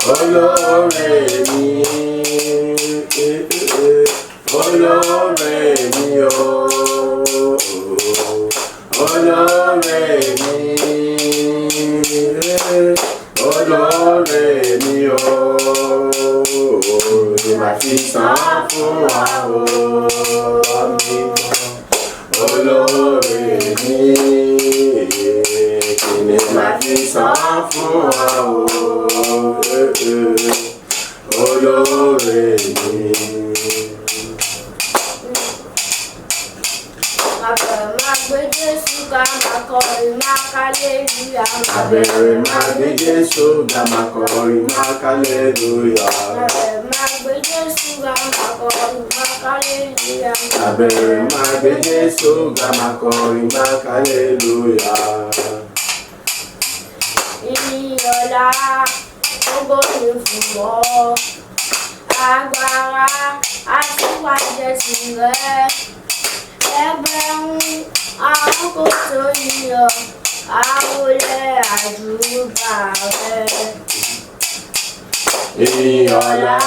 olóore mi, olóore mi o, olóore mi, olóore mi o, ni màá fi san fún wa o, olóore mi, kí ni màá fi san fún wa o, olóore mi. Abẹ̀rẹ̀ máa gbé Jésù ga máa kọrin máa kálẹ́lúyà. Abẹ̀rẹ̀ máa gbé Jésù ga máa kọrin máa kálẹ́lúyà. Ìyọ̀lá gbogbo ní fún ọ, agbára àtiwájẹ tirẹ̀, ẹgbẹ̀rún àwọn kò tó yíyọ, àwòlẹ̀ àjùbà rẹ̀. Ìyọ̀lá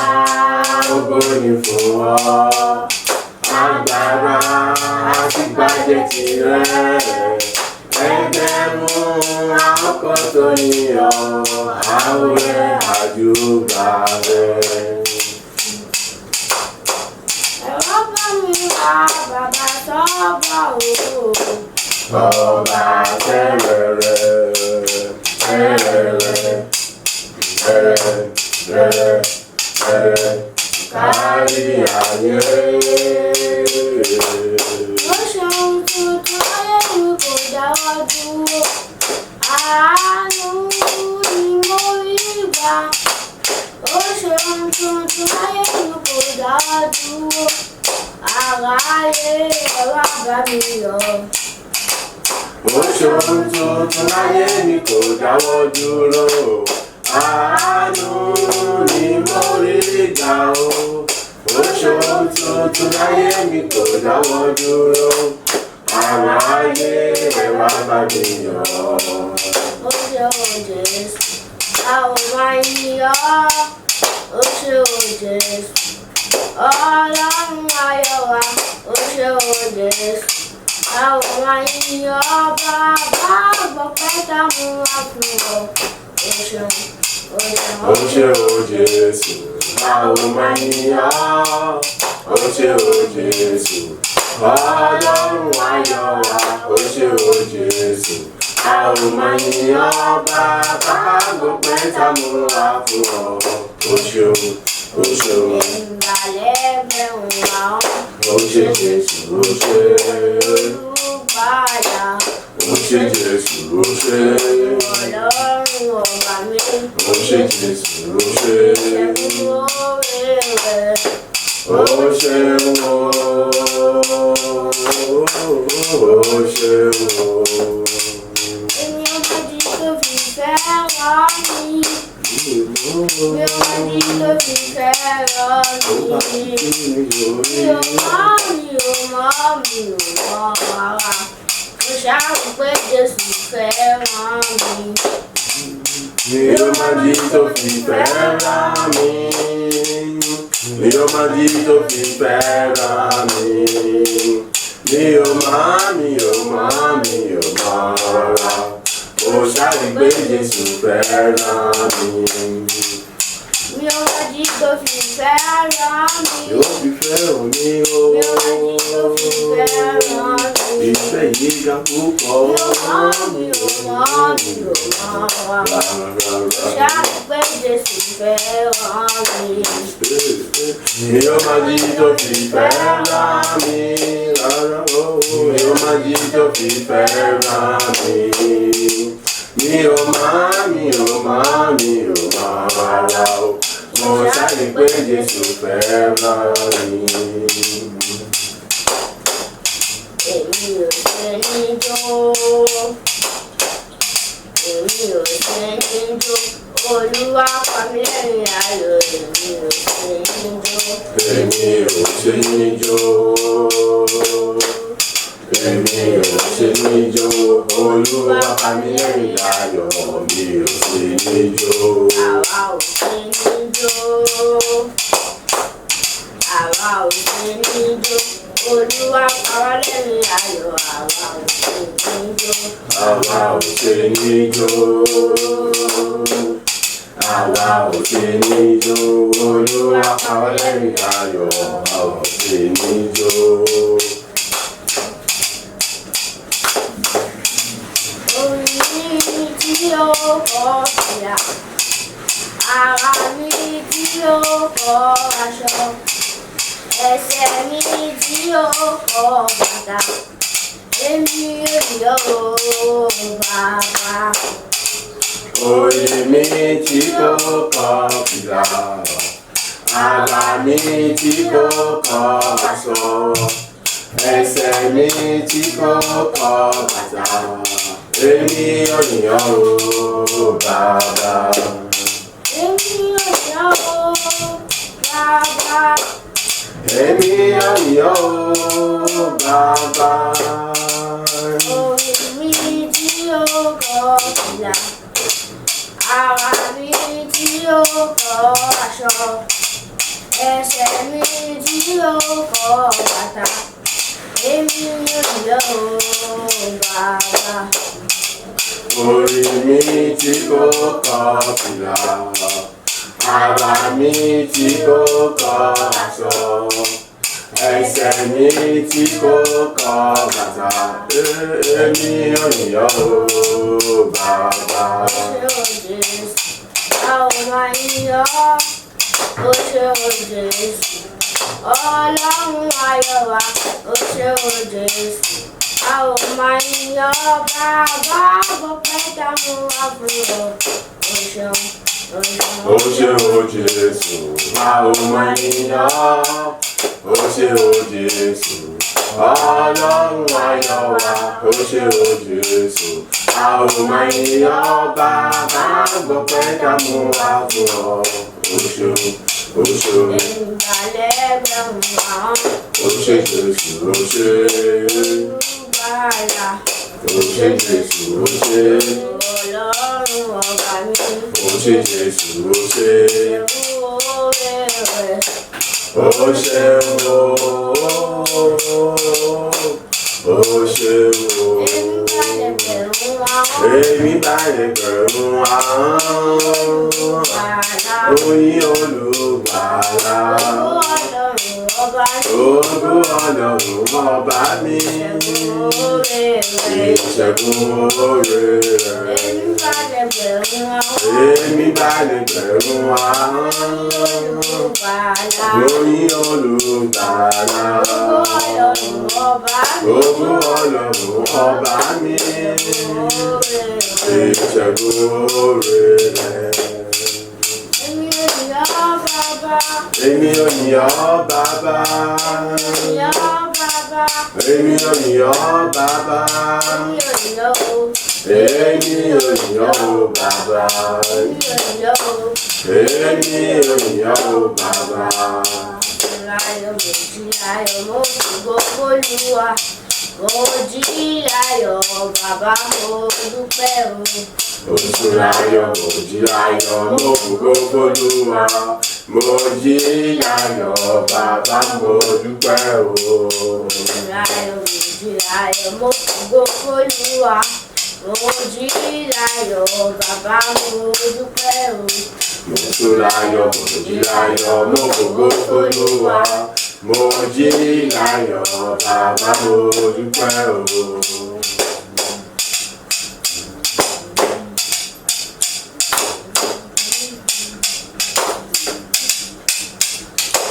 gbogbo ní fún ọ, agbára àtiwájẹ tirẹ̀, ẹgbẹ̀rún àwọn kò tó yíyọ, àwòlẹ̀ àjùbà rẹ̀. Ẹ̀rọ bá mi wá bàbá sọ́ọ̀bà o. Ọba tẹ́rẹ̀rẹ̀, tẹ́rẹ̀rẹ̀, tẹ́rẹ̀rẹ̀, tẹ́rẹ̀rẹ̀, kárí ayé. Ó ṣeun tuntun ayé mi kò dáwọ́ dúró, àánú ni mo rí gbà. Ó ṣeun tuntun ayé mi kò dáwọ́ dúró, àráyé ẹ wá bá mi yọ̀. Ó ṣeun tuntun láyé mi kò dáwọ́ dúró, àánú ni mo rí gbà o. Ó ṣeun tuntun láyé mi kò dáwọ́ dúró, àwọn ayé ẹ wá bá mi yọ̀. Ó ṣe o Jésù, a ò máa yìn ọ́. Ó ṣe o Jésù, Ọlọ́run ayọ̀ wa. Ó ṣe o Jésù, a ò máa yìn ọ́. Bàbá gbọpẹ́ tá mú wá fún ọ. Ó ṣeun, ó ṣeun. Ó ṣe o Jésù, a ò máa yìn ọ́. Ó ṣe o Jésù, Ọlọ́run ayọ̀ wa. Ó ṣe o Jésù, a ò máa yìn ọ́. Bàbá gbọpẹ́ tá mú wá fún ọ. Ó ṣe o, ó ṣe o. Ìgbàlẹ̀ bẹ̀rù àwọn. Ó ṣe Jésù, ó ṣe. Olùbàdà. Ó ṣe Jésù, ó ṣe. Ọlọ́run ọba mi. Ó ṣe Jésù, ó ṣe. Ṣẹ́gun oore rẹ̀. Ó ṣeun o, ó ṣeun o. Èmi ọmọ jí tó fi fẹ́ràn mi. Mi ọmọ jí tó fi fẹ́ràn mi. Mi ò mọ̀ rárá. Mo ṣáà pé Jésù fẹ́ràn mi. Mi ò máa jí tó fi fẹ́ràn mi. Mi ò máa jí tó fi fẹ́ràn mi. Mi ò mọ̀ rárá. Mo ṣáà pé Jésù fẹ́ràn mi. Mi ò mọ̀ jí tó fi fẹ́ràn mi. Yóò fi fẹ́ràn mi o. Mi ò mọ̀ jí tó fi fẹ́ràn mi. Ìfẹ́ yìí ga púpọ̀. Mi ò mọ̀ rárá. Mo ṣáà pé Jésù fẹ́ràn mi. Mi ò máa jí tó fi fẹ́ràn mi. Rárá o. Mi ò máa jí tó fi fẹ́ràn mi. Mi ò mọ̀ rárá o. Mo ṣáà pé Jésù fẹ́ràn mi. Èmi ò ṣe ní jó. Èmi ò ṣe ní jó. Olúwa pa mí lẹ́rìn ayọ̀. Èmi ò ṣe ní jó. Èmi ò ṣe ní jó. Èmi ò ṣe ní jó. Olúwa pa mí lẹ́rìn ayọ̀. Mi ò ṣe ní jó. àwa ò ṣe ní jó. Àwa ò ṣe ní jó. Olúwa pa wá lẹ́rìn ayọ̀, àwa ò ṣe ní jó. Àwa ò ṣe ní jó. Àwa ò ṣe ní jó. Olúwa pa wá lẹ́rìn ayọ̀, àwa ò ṣe ní jó. Orin tí ó kọ fìlà, ara mi tí ó kọ aṣọ, ẹsẹ̀ mi tí ó kọ bàtà, èmi yóò bàbá. Orí mi tí kò kọ fìlà, ara mi tí kò kọ aṣọ, ẹsẹ̀ mi tí kò kọ bàtà, èmi ò yàn ó bàbá. Èmi yóò yàn ó bàbá. Èmi ò yàn ó bàbá. Orí mi tí ó kọ fìlà, ara mi tí ó kọ aṣọ, ẹsẹ̀ mi tí ó kọ bàtà, èmi yóò yàn ó bàbá. Orí mi tí kò kọ fìlà, ara mi tí kò kọ aṣọ, ẹsẹ̀ mi tí kò kọ bàtà, èmi ò yàn ó bàbá. Ṣé o Jésù, a ò máa yọ̀ ọ́. Ó ṣé o Jésù, Ọlọ́run ayọ̀ wa. Ó ṣé o Jésù, a ò máa yọ̀ ọ́ bàbá. Bọ́pẹ́ tá mú wá fún ọ. Ó ṣeun, ó ṣeun. Ó ṣé o Jésù, a ò máa yìn ọ́. Ó ṣé o Jésù, Ọlọ́run ayọ̀ wa. Ó ṣé o Jésù, a ò máa yìn ọ́ bàbá. Gbọ́pẹ́ ká mú wá fún ọ. Ó ṣeun, ó ṣeun. Ìgbàlẹ́gbẹ̀rún àwọn Ó ṣé Jésù, ó ṣé. olùgbàlà. Ó ṣé Jésù, ó ṣé. Ọlọ́run ọba mi. Ó ṣé Jésù, ó ṣé. Ẹ̀rù oore rẹ̀. Ó ṣeun o. Ó ṣeun o. Ìgbàlẹ́gbẹ̀rún àwọn Èmi bá ẹgbẹ̀rún ahọ́n, olùgbàlà. oyin olùgbàlà. Ọlọ́run ọba mi. Ògo Ọlọ́run ọba mi. Ẹ̀rù oore rẹ̀. Ìṣẹ́gun oore rẹ̀. Ìgbàlẹ́gbẹ̀rún àwọn Èmi bá ẹgbẹ̀rún ahọ́n, olùgbàlà. oyin olùgbàlà. Ọlọ́run ọba mi. Ògo Ọlọ́run ọba mi. Ìṣẹ́gun oore rẹ̀. Èmi ò yọ̀ ọ́ bàbá. Èmi ò yìn ọ́ bàbá. Yọ̀ ọ́ bàbá. Èmi ò yìn ọ́ bàbá. Èmi ò yọ̀ ọ́. Èmi ò yìn ọ́ bàbá. Èmi ò yọ̀ ọ́. Èmi ò yìn ọ́ bàbá. Láyọ̀ mo jí láyọ̀ mo fògo f'Olúwa. Mo jí láyọ̀ bàbá mo dúpẹ́ o. Oṣù láyọ̀, mo jí láyọ̀, mo fògo f'Olúwa. Mo jí láyọ̀, bàbá mo dúpẹ́ o. Láyọ̀ mo jí láyọ̀ mo fògo f'Olúwa. Mo jí láyọ̀ bàbá mo dúpẹ́ o. Oṣù láyọ̀, mo jí láyọ̀, mo fògo f'Olúwa. Mo jí láyọ̀, bàbá mo dúpẹ́ o.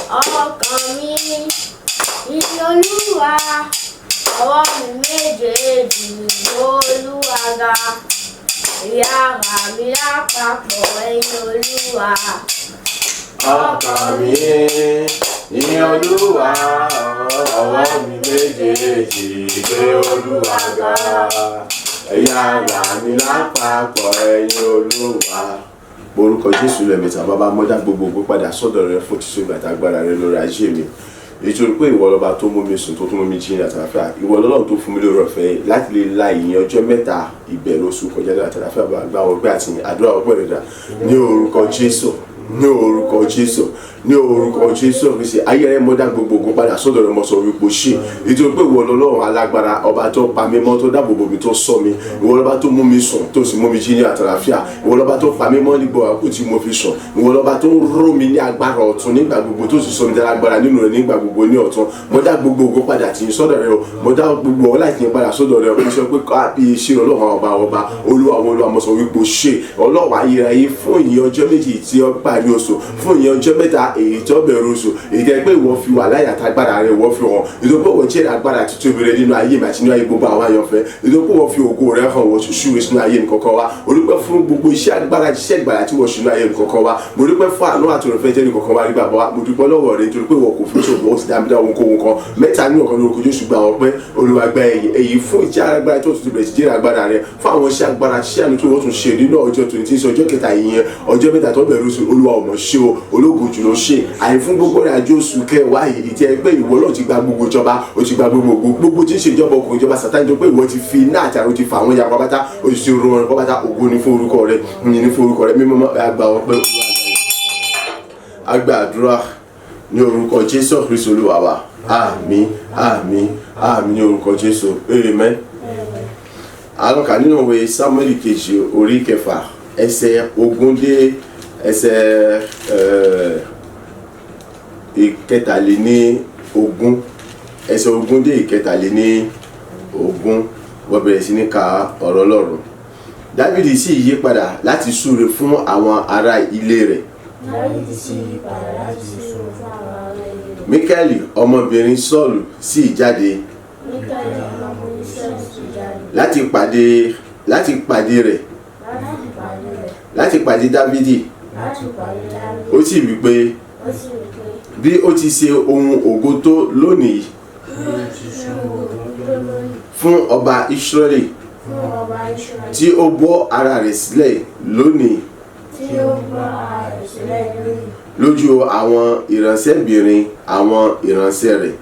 Ọkàn mi ní Olúwa, ọwọ́ mi méjèèjì l'Olúwa ga. Ìyára mi lápapọ̀ ẹ̀yin Olúwa. Ọkàn mi ní Olúwa, ọwọ́ mi méjèèjì gbé Olúwa ga. Ẹ̀yà ara mi lápapọ̀ ẹ̀yin Olúwa. Orúkọ Jésù lẹ́mẹ̀ta bàbá mọ́dá gbogbogbò padà sọ́dọ̀ rẹ fún tìṣe ìgbà tágbára rẹ lórí ayé mi. nítorí pé ìwọ lọ́ba tó mú mi sùn tó tún mú mi jí ní àtàlàfíà, ìwọ lọ́lọ́run tó fún mi lórí ọ̀fẹ́ láti lè la ìyìn ọjọ́ mẹ́ta ìbẹ̀rẹ̀ oṣù kọjá ní àtàlàfíà bá gbà wọ́n gbé àti àdúrà ọgbọ́n rẹ̀ dà ní orúkọ Jésù, ní orúkọ Jésù, ní orúkọ Jésù Kristi. Ayé rẹ mọ́ dá gbogbo ogun padà sọ́dọ̀ rẹ mọ́ sọ wípé ṣe nítorí pé ìwọ lọ́lọ́run alágbára, ọba tó pa mí mọ́ tó dáàbò bò mí tó ṣọ́ mi, ìwọ lọ́ba tó mú mi sùn tó sì mú mi jí ní àtàlàfíà, ìwọ lọ́ba tó pa mí mọ́ nígbà àkókò tí mo fi sùn, ìwọ lọ́ba tó ń ró mi ní agbára ọ̀tun nígbà gbogbo tó sì sọ mi dára agbára nínú rẹ nígbà gbogbo ní ọ̀tun. Mo dá gbogbo ogun padà tì í sọ́dọ̀ rẹ o, mo dá gbogbo ọlá ìtì padà sọ́dọ̀ rẹ o. Mo sọ pé káàbí ṣe ọlọ́run ọba olúwa àwọn olúwa mo sọ wípé ṣe ọlọ́run ayérayé fún ìyìn ọjọ́ méjì tí ó parí oṣù, fún ìyìn ọjọ́ mẹ́ta èyí tó bẹ̀rẹ̀ oṣù, èyí tẹ́ pé ìwọ fi wà láyà tágbára rẹ ìwọ fi hàn, ìdókò wọ́n jẹ́ agbára tuntun rẹ nínú ayé mi àti nínú ayé gbogbo àwọn àyànfẹ́, ìdókò wọ́n fi ògo rẹ hàn wọ́n ṣùṣù sínú ayé nìkankan wa. Mo dúpẹ́ fún gbogbo iṣẹ́ agbára tí wọ́n ṣe nínú ayé nìkankan wa. Mo dúpẹ́ fún àánú àtòròfẹ́ jẹ́ nìkankan wa rí bàbá wa. Mo dúpẹ́ lọ́wọ́ rẹ nítorí pé wọ́n kò fi ṣògbọ́n ó sì dá mi dá ohun kóhun kan mẹ́ta nínú ọ̀kan lórúkọ Jésù gba ọpẹ́ Olúwa gba èyí fún iṣẹ́ agbára tó tún bẹ̀rẹ̀ sí jẹ́ agbára rẹ fún àwọn iṣẹ́ agbára ṣíà ní tí wọ́n tún ṣe nínú ọjọ́ 20 ọjọ́ kẹta ìyẹn ọjọ́ mẹ́ta tó bẹ̀rẹ̀ oṣù Olúwa ọmọ ṣe o ológo jùlọ ṣe àyè fún gbogbo rẹ̀ àjọ oṣù kẹwàá yìí tí ẹ pé ìwọ náà ti gba gbogbo ìjọba o ti gba gbogbo tí ń ṣe ìjọba ọkùnrin ìjọba Sátánì tó pé ìwọ ti fi iná àti àrùn ti fà àwọn ìyá pátá o ti ṣe orun ọ̀rọ̀ pátá ògo ní fún orúkọ rẹ ní fún orúkọ rẹ mímọ́ àgbà ọpẹ́ àgbà àdúrà ní orúkọ Jésù Kristi Olúwa wa. Àmín àmín àmín ní orúkọ Jésù amen. Àwọn kan nínú ìwé Sámúẹ́lì kejì orí kẹfà ẹsẹ̀ ogún dé ẹsẹ̀ ìkẹtàléníogún, ẹsẹ̀ ogún dé ìkẹtàléníogún wọ́n bẹ̀rẹ̀ sí ní ka ọ̀rọ̀ Ọlọ́run. Dáfídì sì yí padà láti súre fún àwọn ará ilé rẹ̀. Dáfídì sì yí padà láti súre fún àwọn ará ilé rẹ̀. Míkáélì ọmọbìnrin Sọ́ọ̀lù sì jáde láti pàdé rẹ̀, láti pàdé Dáfídì. Ó sì wí pé bí ó ti ṣe ohun ògo tó lónìí fún ọba Ísírẹ́lì tí ó bọ́ ara rẹ̀ sílẹ̀ lónìí lójú àwọn ìránṣẹ́bìnrin àwọn ìránṣẹ́ rẹ̀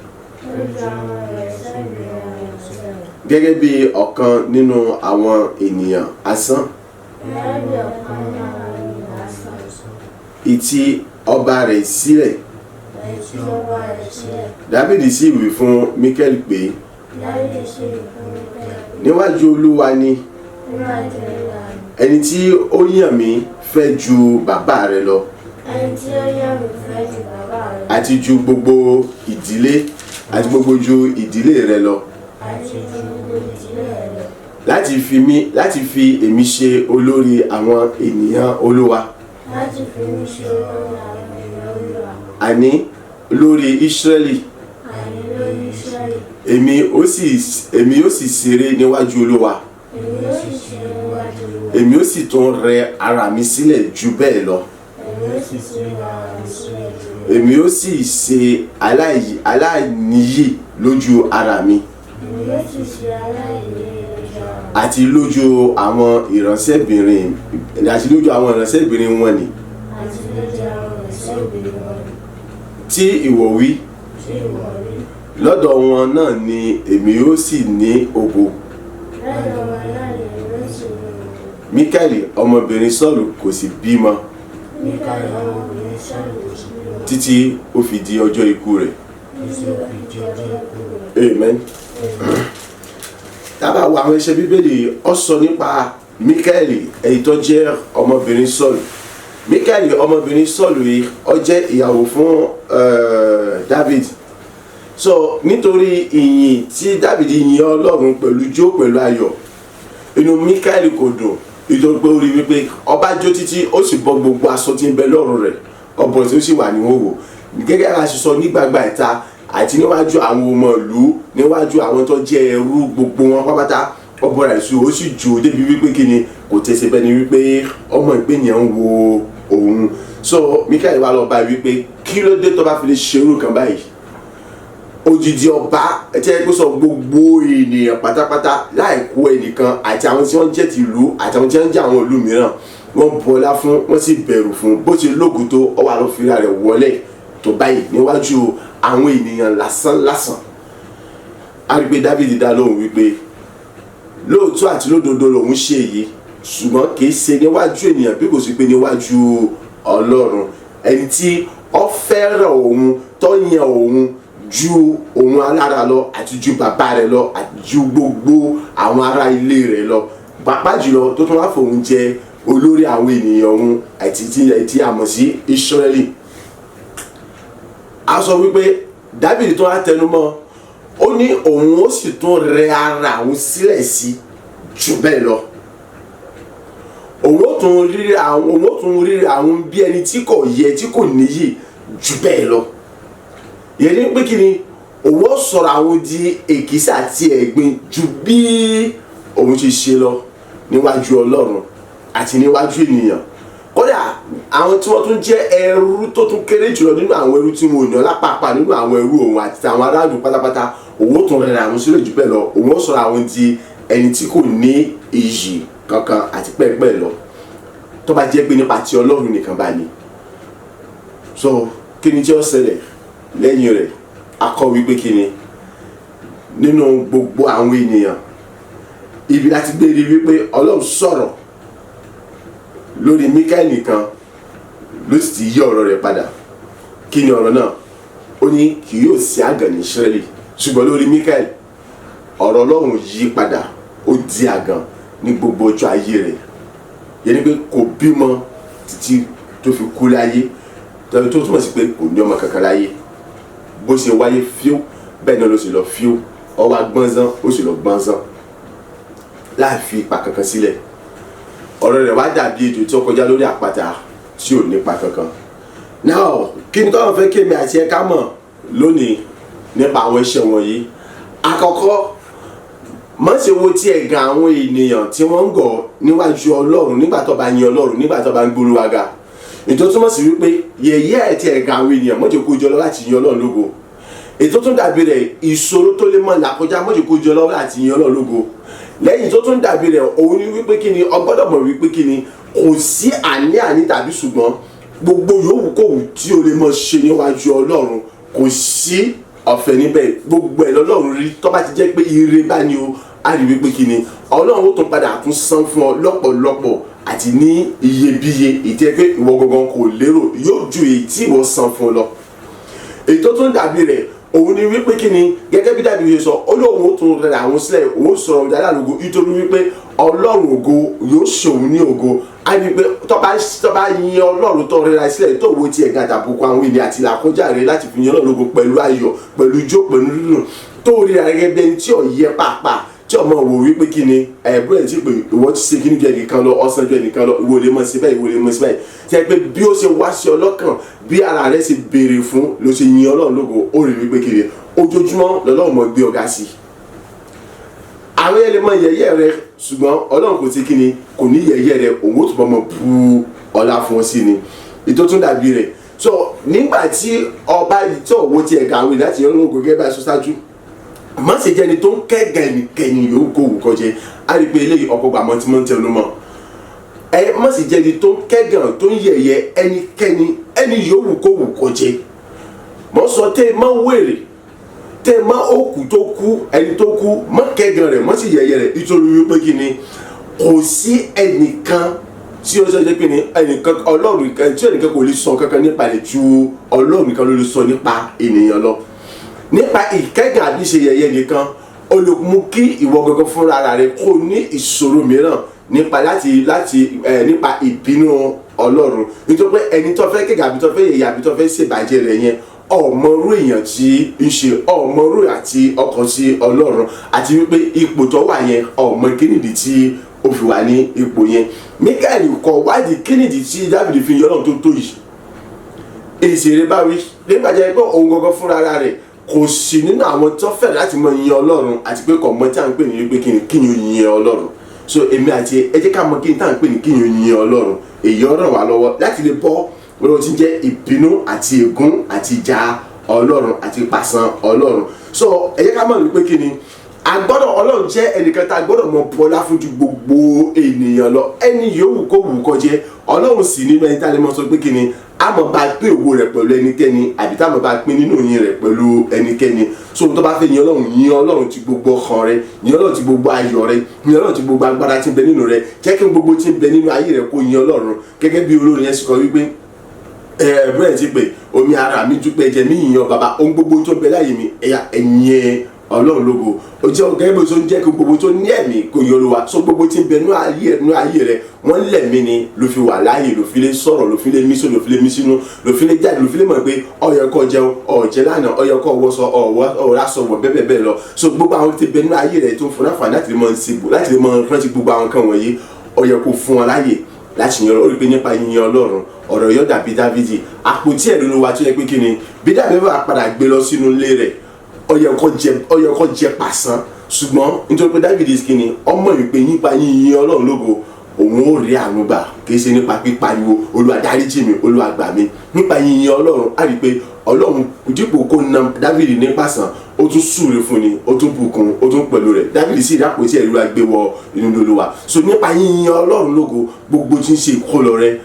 gẹ́gẹ́ bí ọ̀kan nínú àwọn ènìyàn asán. Ìtì ọba rẹ̀ sílẹ̀. Dáfídì sì wí fún Míkáélì pé níwájú Olúwa ni ẹni tí ó yàn mí fẹ́ ju bàbá rẹ̀ lọ àti ju gbogbo ìdílé rẹ̀ lọ láti fi èmi ṣe olórí àwọn ènìyàn Olúwa àní lórí Ísírẹ́lì èmi ó sì ṣeré níwájú Olúwa èmi ó sì tún rẹ ara mi sílẹ̀ jù bẹ́ẹ̀ lọ èmi ó sì ṣe aláìníyì lójú ara mi àti lójú àwọn ìránṣẹ́bìnrin wọn ni tí ìwọ wí lọ́dọ̀ wọn náà ni èmi ó sì ní ògo. Míkáélì ọmọbìnrin Sọ́ọ̀lù kò sì bímọ títí ó fi di ọjọ́ ikú rẹ̀. Amen. Tábà wo àwọn iṣẹ́ Bíbélì ó sọ nípa Míkáélì èyí tó jẹ́ ọmọbìnrin Sọ́ọ̀lù. Míkáélì ọmọbìnrin Sọ́ọ̀lù yìí ó jẹ́ ìyàwó fún David. So nítorí ìyìn tí David yìn Ọlọ́run pẹ̀lú jó pẹ̀lú ayọ̀ inú Míkáélì kò dùn nítorí pé ó rí wípé ọba jó títí ó sì bọ́ gbogbo aṣọ tí ń bẹ lọ́rùn rẹ̀ ọ̀bọ̀n tí ó sì wà ní wòwò gẹ́gẹ́ bá a ṣe sọ nígbàgbà ìta àti níwájú àwọn ọmọ ìlú níwájú àwọn tó jẹ́ ẹrú gbogbo wọn pápátá ọbọ̀ rẹ̀ sí ó sì jó débi wípé kí ni kò tẹ̀sẹ̀ bẹ́ẹ̀ ni wípé ọmọ ìpéyàn ń wo òun. So Míkáélì wá lọ bá wípé kí ló dé tó bá fi lè ṣerú kan báyìí òjìji ọba ẹtí ẹgbẹ́ sọ gbogbo ènìyàn pátápátá láìkó ẹnìkan àti àwọn tí wọ́n jẹ́ ti ìlú àti àwọn tí wọ́n jẹ́ àwọn ìlú mìíràn wọ́n bọlá fún wọ́n sì bẹ̀rù fún bó ti lóògùn tó ọwọ́ àlọ́ fìlà rẹ̀ wọlé tó báyìí níwájú àwọn ènìyàn lásán. A rí pé Dáfídì dá lóhùn wípé lóòótọ́ àti lódodo lòun ṣe èyí, ṣùgbọ́n kì í ṣe níwájú ènìyàn bí kò sí pé níwájú Ọlọ́run, ẹni tí ó fẹ́ràn òun tó yan òun ju òun alára lọ àti ju bàbá rẹ̀ lọ àti ju gbogbo àwọn ará ilé rẹ̀ lọ, pàápàá jùlọ tó tún wá fòun jẹ olórí àwọn ènìyàn òun àti tí a mọ̀ sí Ísírẹ́lì. A sọ wípé Dáfídì tó wá tẹnumọ́, ó ní òun ó sì tún rẹ ara òun sílẹ̀ sí jù bẹ́ẹ̀ lọ. Òun ó tún rí àwọn bí ẹni tí kò yẹ, tí kò níyì jù bẹ́ẹ̀ lọ. Ìyẹn ní pé kí ni, òun ó sọ̀rọ̀ àwọn di èkísà àti ẹ̀gbin ju bí òun ti ṣe lọ níwájú Ọlọ́run àti níwájú ènìyàn. Kódà àwọn tí wọ́n tún jẹ́ ẹrú tó tún kéré jùlọ nínú àwọn ẹrú tí wọn ò yàn lápapà nínú àwọn ẹrú òun àti àwọn aráàlú pátápátá, òun ó tún rẹ̀ àwọn sílẹ̀ jù bẹ́ẹ̀ lọ. Òun ó sọ̀rọ̀ àwọn di ẹni tí kò ní iyì kankan àti pẹ́ẹ́pẹ́ẹ́ lọ, tó bá jẹ́ pé nípa ti Ọlọ́run nìkan bá ní. So kí ni tí ó ṣẹlẹ̀ lẹ́yìn rẹ̀? A kọ́ wípé kí ni, nínú gbogbo àwọn ènìyàn ibi láti gbé rí wípé Ọlọ́run sọ̀rọ̀ lórí Míkáélì nìkan ló sì ti yí ọ̀rọ̀ rẹ̀ padà. Kí ni ọ̀rọ̀ náà? Ó ní kì yóò sí àgàn ní Ísírẹ́lì, ṣùgbọ́n lórí Míkáélì ọ̀rọ̀ Ọlọ́run yí padà, ó di àgàn ní gbogbo ọjọ́ ayé rẹ̀. Yẹn ni pé kò bímọ títí tó fi kú láyé, tó túmọ̀ sí pé kò ní ọmọ kankan láyé. Bó ṣe wáyé fíó bẹ́ẹ̀ náà ló sì lọ fíó, ó wá gbọ́nzán ó sì lọ gbọ́nzán láì fi ipa kankan sílẹ̀. Ọ̀rọ̀ rẹ̀ wá dàbí ejò tí ó kọjá lórí àpáta tí ò nípa kankan. Now kí ni tọ́wọ́n fẹ́ kí èmi àti ẹ̀ka mọ̀ lónìí nípa àwọn iṣẹ́ wọ̀nyí? Àkọ́kọ́, má ṣe wo tí ẹ̀gàn àwọn ènìyàn tí wọ́n ń gọ̀ níwájú Ọlọ́run nígbà tó bá yin Ọlọ́run, nígbà tó bá ń gbóríwá ga. Ètò túmọ̀ sí wípé yẹ̀yẹ́ àti ẹ̀gàn àwọn ènìyàn mọ́jọ́ kó jọ lọ láti yin Ọlọ́run lógo. Ètò tún dàbí rẹ̀ ìṣòro tó lè mọ̀ làkọjá mọ́jọ́ kó jọ lọ láti yin Ọlọ́run lógo. Lẹ́yìn tó tún dàbí rẹ̀ òun ni wípé kí ni, o gbọ́dọ̀ mọ̀ wípé kí ni, kò sí àní-àní tàbí ṣùgbọ́n gbogbo yòówù kòwù tí o lè mọ̀ ṣe níwájú Ọlọ́run kò sí ọ̀fẹ́ níbẹ̀. Gbogbo ẹ̀ lọ́lọ́run rí, tó bá ti jẹ́ pé ire bá ní o, a rí wípé kí ni, Ọlọ́run ó tún padà tún san fún ọ lọ́pọ̀lọpọ̀ àti ní iyebíye, ìtẹ́ pé ìwọ gangan kò lérò, yóò ju èyí tí ìwọ san fún ọ lọ. Èyí tó tún dàbí rẹ̀ òun ni wípé kí ni, gẹ́gẹ́ bí Dáfídì yìí sọ, ó lóun ó tún rẹ̀ àwọn sílẹ̀, òun ó sọ̀rọ̀ ọ̀dà lálùgò nítorí wípé Ọlọ́run ògo yóò ṣòun ní ògo. A ní pé tó bá yin Ọlọ́run tó rẹ̀ sílẹ̀, tó wo ti ẹ̀gàn àtàbùkù àwọn ènìyàn àti làkọjá rẹ̀ láti fi yin Ọlọ́run lógo pẹ̀lú ayọ̀, pẹ̀lú ijó, pẹ̀lú nínú, tó rí ara gẹ́gẹ́ bí ẹni tí ò yẹ pàápàá, tí ọmọ wò wípé kí ni, ẹ̀bùn ẹ̀ tí pé ìwọ ti ṣe kí ní ju ẹnìkan lọ, ọ̀sán ju ẹnìkan lọ, ìwọ lè mọ̀ sí báyìí, ìwọ lè mọ̀ sí báyìí. Tí ẹ pé bí ó ṣe wá sí ọlọ́kàn, bí ara rẹ̀ ṣe béèrè fún ló ṣe yin Ọlọ́run lógo, ó rí wípé kí ni, ojoojúmọ́ lọ́lọ́run mọ̀ gbé ọ̀gá sí. Àwọn yẹn lè mọ yẹ̀yẹ́ rẹ̀, ṣùgbọ́n Ọlọ́run kò sí kí ni, kò ní yẹ̀yẹ́ rẹ̀, òun ó túbọ̀ mọ̀ bu ọlá fún ọ sí ni. Ètò tún dàbí rẹ̀. So nígbà tí ọba yìí tí òwò ti ẹ̀gà àwọn ìdájì Ọlọ́run ògo gẹ́gẹ́ bá aṣọ ṣáájú, má ṣe jẹ́ni tó ń kẹ́gàn ẹnikẹ́ni yòówù kó wù kó jẹ́. A rí pé eléyìí ọ̀pọ̀ gbà mọ́ tí wọ́n ń tẹnu mọ́. Ẹ má ṣe jẹ́ni tó ń kẹ́gàn, tó ń yẹ̀yẹ́ ẹnikẹ́ni, ẹni yòówù kó wù kó jẹ́. Mo sọ tẹ́ ẹ má wèrè, tẹ́ ẹ má òkú tó kú, ẹni tó kú, má kẹ́gàn rẹ̀, má sì yẹ̀yẹ́ rẹ̀, nítorí wípé kí ni, kò sí ẹnìkan tí ó sọ jẹ́ pé ni ẹnìkan Ọlọ́run kan tí ẹnìkan kò lè sọ kankan nípa rẹ̀ ju Ọlọ́run kan ló lè sọ nípa ènìyàn lọ. Nípa ìkẹ́gàn àbí ṣe yẹ̀yẹ́ nìkan, ó lè mú kí ìwọ gangan fúnra rẹ̀ kó ní ìṣòro mìíràn nípa ìbínú Ọlọ́run. Nítorí pé ẹni tó fẹ́ kẹ́gàn àbí tó fẹ́ yẹ̀yẹ́ àbí tó fẹ́ ṣèbàjẹ́ rẹ̀ yẹn, ọmọrú èèyàn tí ń ṣe, ọmọrú àti ọkàn sí Ọlọ́run, àti wípé ipò tó wà yẹn ọmọ kínìdí tí ó fi wà ní ipò yẹn. Míkáélì kọ wádìí kínìdí tí Dáfídì fi yan Ọlọ́run tó yìí. Èsì rẹ̀ bá wí nígbà jẹ́ pé òun gangan fúnra rẹ̀ kò sí nínú àwọn tó fẹ́ láti mọ yin Ọlọ́run, àti pé kò mọ tí à ń pè ní wípé kí ni yin Ọlọ́run. So èmi àti ẹ jẹ́ ká mọ kí ni tá à ń pè ní kí ni yin Ọlọ́run. Èyí ó ràn wá lọ́wọ́ láti lè bọ́ lọ́wọ́ tí ń jẹ́ ìbínú àti ègún àti ìjà Ọlọ́run àti ìpàṣán Ọlọ́run. So ẹ jẹ́ ká mọ̀ wípé kí ni, agbọ́dọ̀ Ọlọ́run jẹ́ ẹnìkan tá a gbọ́dọ̀ mọ bọ́lá fún ju gbogbo ènìyàn lọ. Ẹni yòówù kó wù kó jẹ́ Ọlọ́run sì nínú ẹni tá a lè mọ sọ pé kí ni a mọ̀ bá pín ògo rẹ̀ pẹ̀lú ẹnikẹ́ni àbí tá a mọ̀ bá pín nínú yìn rẹ̀ pẹ̀lú ẹnikẹ́ni. So tó bá fẹ́ yìn Ọlọ́run ti gbogbo ọkàn rẹ, yìn Ọlọ́run ti gbogbo ayọ̀ rẹ, yìn Ọlọ́run ti gbogbo agbára tí ń bẹ nínú rẹ. Jẹ́ kí gbogbo tí ń bẹ nínú ayé rẹ kó yìn Ọlọ́run gẹ́gẹ́ bí olórin yẹn sọ wípé bẹ́ẹ̀ ti pé omi ara mi dúpẹ́ jẹ mí yìn bàbá ohun gbogbo tó bẹ láyé mi ẹ̀yìn Ọlọ́run lógo. Ó jẹ́ ọ̀gá ẹ̀bùn tó ń jẹ́ kí gbogbo tó ní ẹ̀mí kò yọ Olúwa. So gbogbo tí ń bẹ nínú ayé rẹ wọ́n lẹ̀mí ni ló fi wà láàyè, ló fi lè sọ̀rọ̀, ló fi lè mí sínú, ló fi lè mí sínú, ló fi lè jáde, ló fi lè mọ̀ pé ó yẹ kó jẹun ọ̀jẹ̀ lánàá, ó yẹ kó wọṣọ ọ̀rá sọ̀wọ̀ bẹ́ẹ̀ lọ. So gbogbo àwọn tí bẹ nínú ayé rẹ tó ń fún láǹfààní láti lè mọ síbò láti lè mọ rántí gbogbo àwọn kan wọ̀nyí, ó yẹ kó fún wọn láàyè láti yìn Ọlọ́run. Ó rí pé nípa yìnyín Ọlọ́run ọ̀rọ̀ yóò dàbí Dávidi. Àpótí ẹ̀rí ló wá tó yẹ pé kí ni bí Dávidi bá padà gbé lọ sínú ilé rẹ̀ ó yẹ kó jẹ pàṣán, ṣùgbọ́n nítorí pé Dávidi kí ni ọmọ ìpè nípa yìnyín Ọlọ́run lógo òun ó rí àánú gbà, kì í ṣe nípa pípariwo Olúwa dáríjì mi, Olúwa gbà mí. Nípa yìnyín Ọlọ́run á rí pé Ọlọ́run dípò kó na Dávidi ní pàṣán ó tún súre fún ni, ó tún bùkún, ó tún pẹ̀lú rẹ̀. Dávidi sì dápò tí ẹ̀rí wa gbé wọ inú Olúwa. So nípa yìnyín Ọlọ́run lógo gbogbo tí ń ṣe ìkólọ rẹ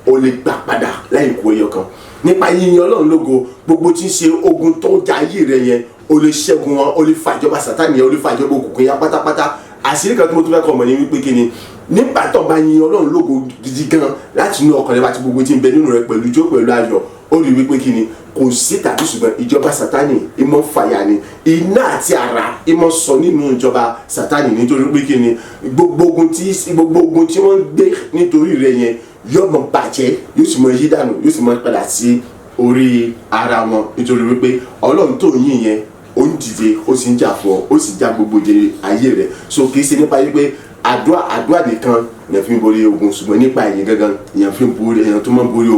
o lè gbà padà láì kó ẹyọ kan. Nípa yìnyín Ọlọ́run lógo gbogbo tí ń ṣe ogun tó ń ja ayé rẹ yẹn o lè ṣẹ́gun wọn, o lè fa ìjọba Sátánì yẹn, o lè fa ìjọba òkùnkùn yẹn pátápátá. Àṣírí kan tí mo tún fẹ́ kọ́ mọ̀ ní wípé kí ni nígbà tó bá yìn Ọlọ́run lógo gidi gan láti inú ọkàn rẹ bá ti gbogbo tí ń bẹ nínú rẹ pẹ̀lú ijó pẹ̀lú ayọ̀, ó rí wípé kí ni kò sí tàbí ṣùgbọ́n ìjọba Sátánì ìmọ̀ fàyà ni, iná àti ara ìmọ̀ sọ nínú ìjọba Sátánì. Nítorí pé kí ni gbogbo ogun tí wọ́n gbé nítorí rẹ yẹn yóò mọ bàjẹ́, yóò sì mọ yí dànù, yóò sì mọ padà sí orí ara wọn. Nítorí wípé Ọlọ́run tó yìn yẹn ó ń dìde, ó sì ń jà fún ọ, ó sì já gbogbo jẹ ayé rẹ. So kì í ṣe nípa wípé àdúrà nìkan èèyàn fi ń borí ogun, ṣùgbọ́n nípa ẹ̀yìn gangan èèyàn fi ń borí, èèyàn tó máa ń borí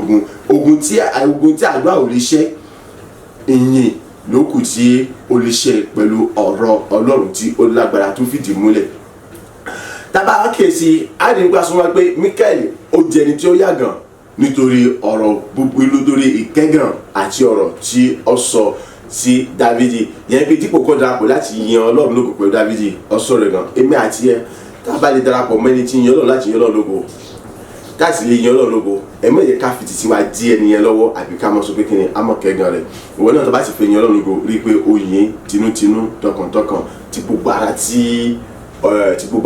ogun tí àdúrà ò lè ṣẹ́, ìyìn ló kù tí ó lè ṣe pẹ̀lú ọ̀rọ̀ Ọlọ́run tí ó lágbára tó fìdí múlẹ̀. Tábà kíyèsí àdìgbà sọ wá pé Míkáélì ó jẹ́ ẹni tí ó yàgàn nítorí ọ̀rọ̀ búburú, lórí ìkẹ́gàn àti ọ̀rọ̀ tí ó sọ sí Dávidi. Yẹn pé dípò kó darapọ̀ láti yin Ọlọ́run lógo pẹ̀lú Dávidi, ó sọ̀rọ̀ gan èmi àti ẹ tábà lè darapọ̀ mẹ́ni tí yin Ọlọ́run láti yin Ọlọ́run lógo káàsì lè yin Ọlọ́run lógo, ẹ mọ̀ yẹ ká fi títí wa dí ẹni yẹn lọ́wọ́ àbí ká mọ̀ sọ pé kí ni a mọ̀ kẹ́gàn rẹ̀. Ìwọ náà tó bá ti fẹ́ yin Ọlọ́run lógo rí i pé ó yin tinútinú tọkàntọkàn ti gbogbo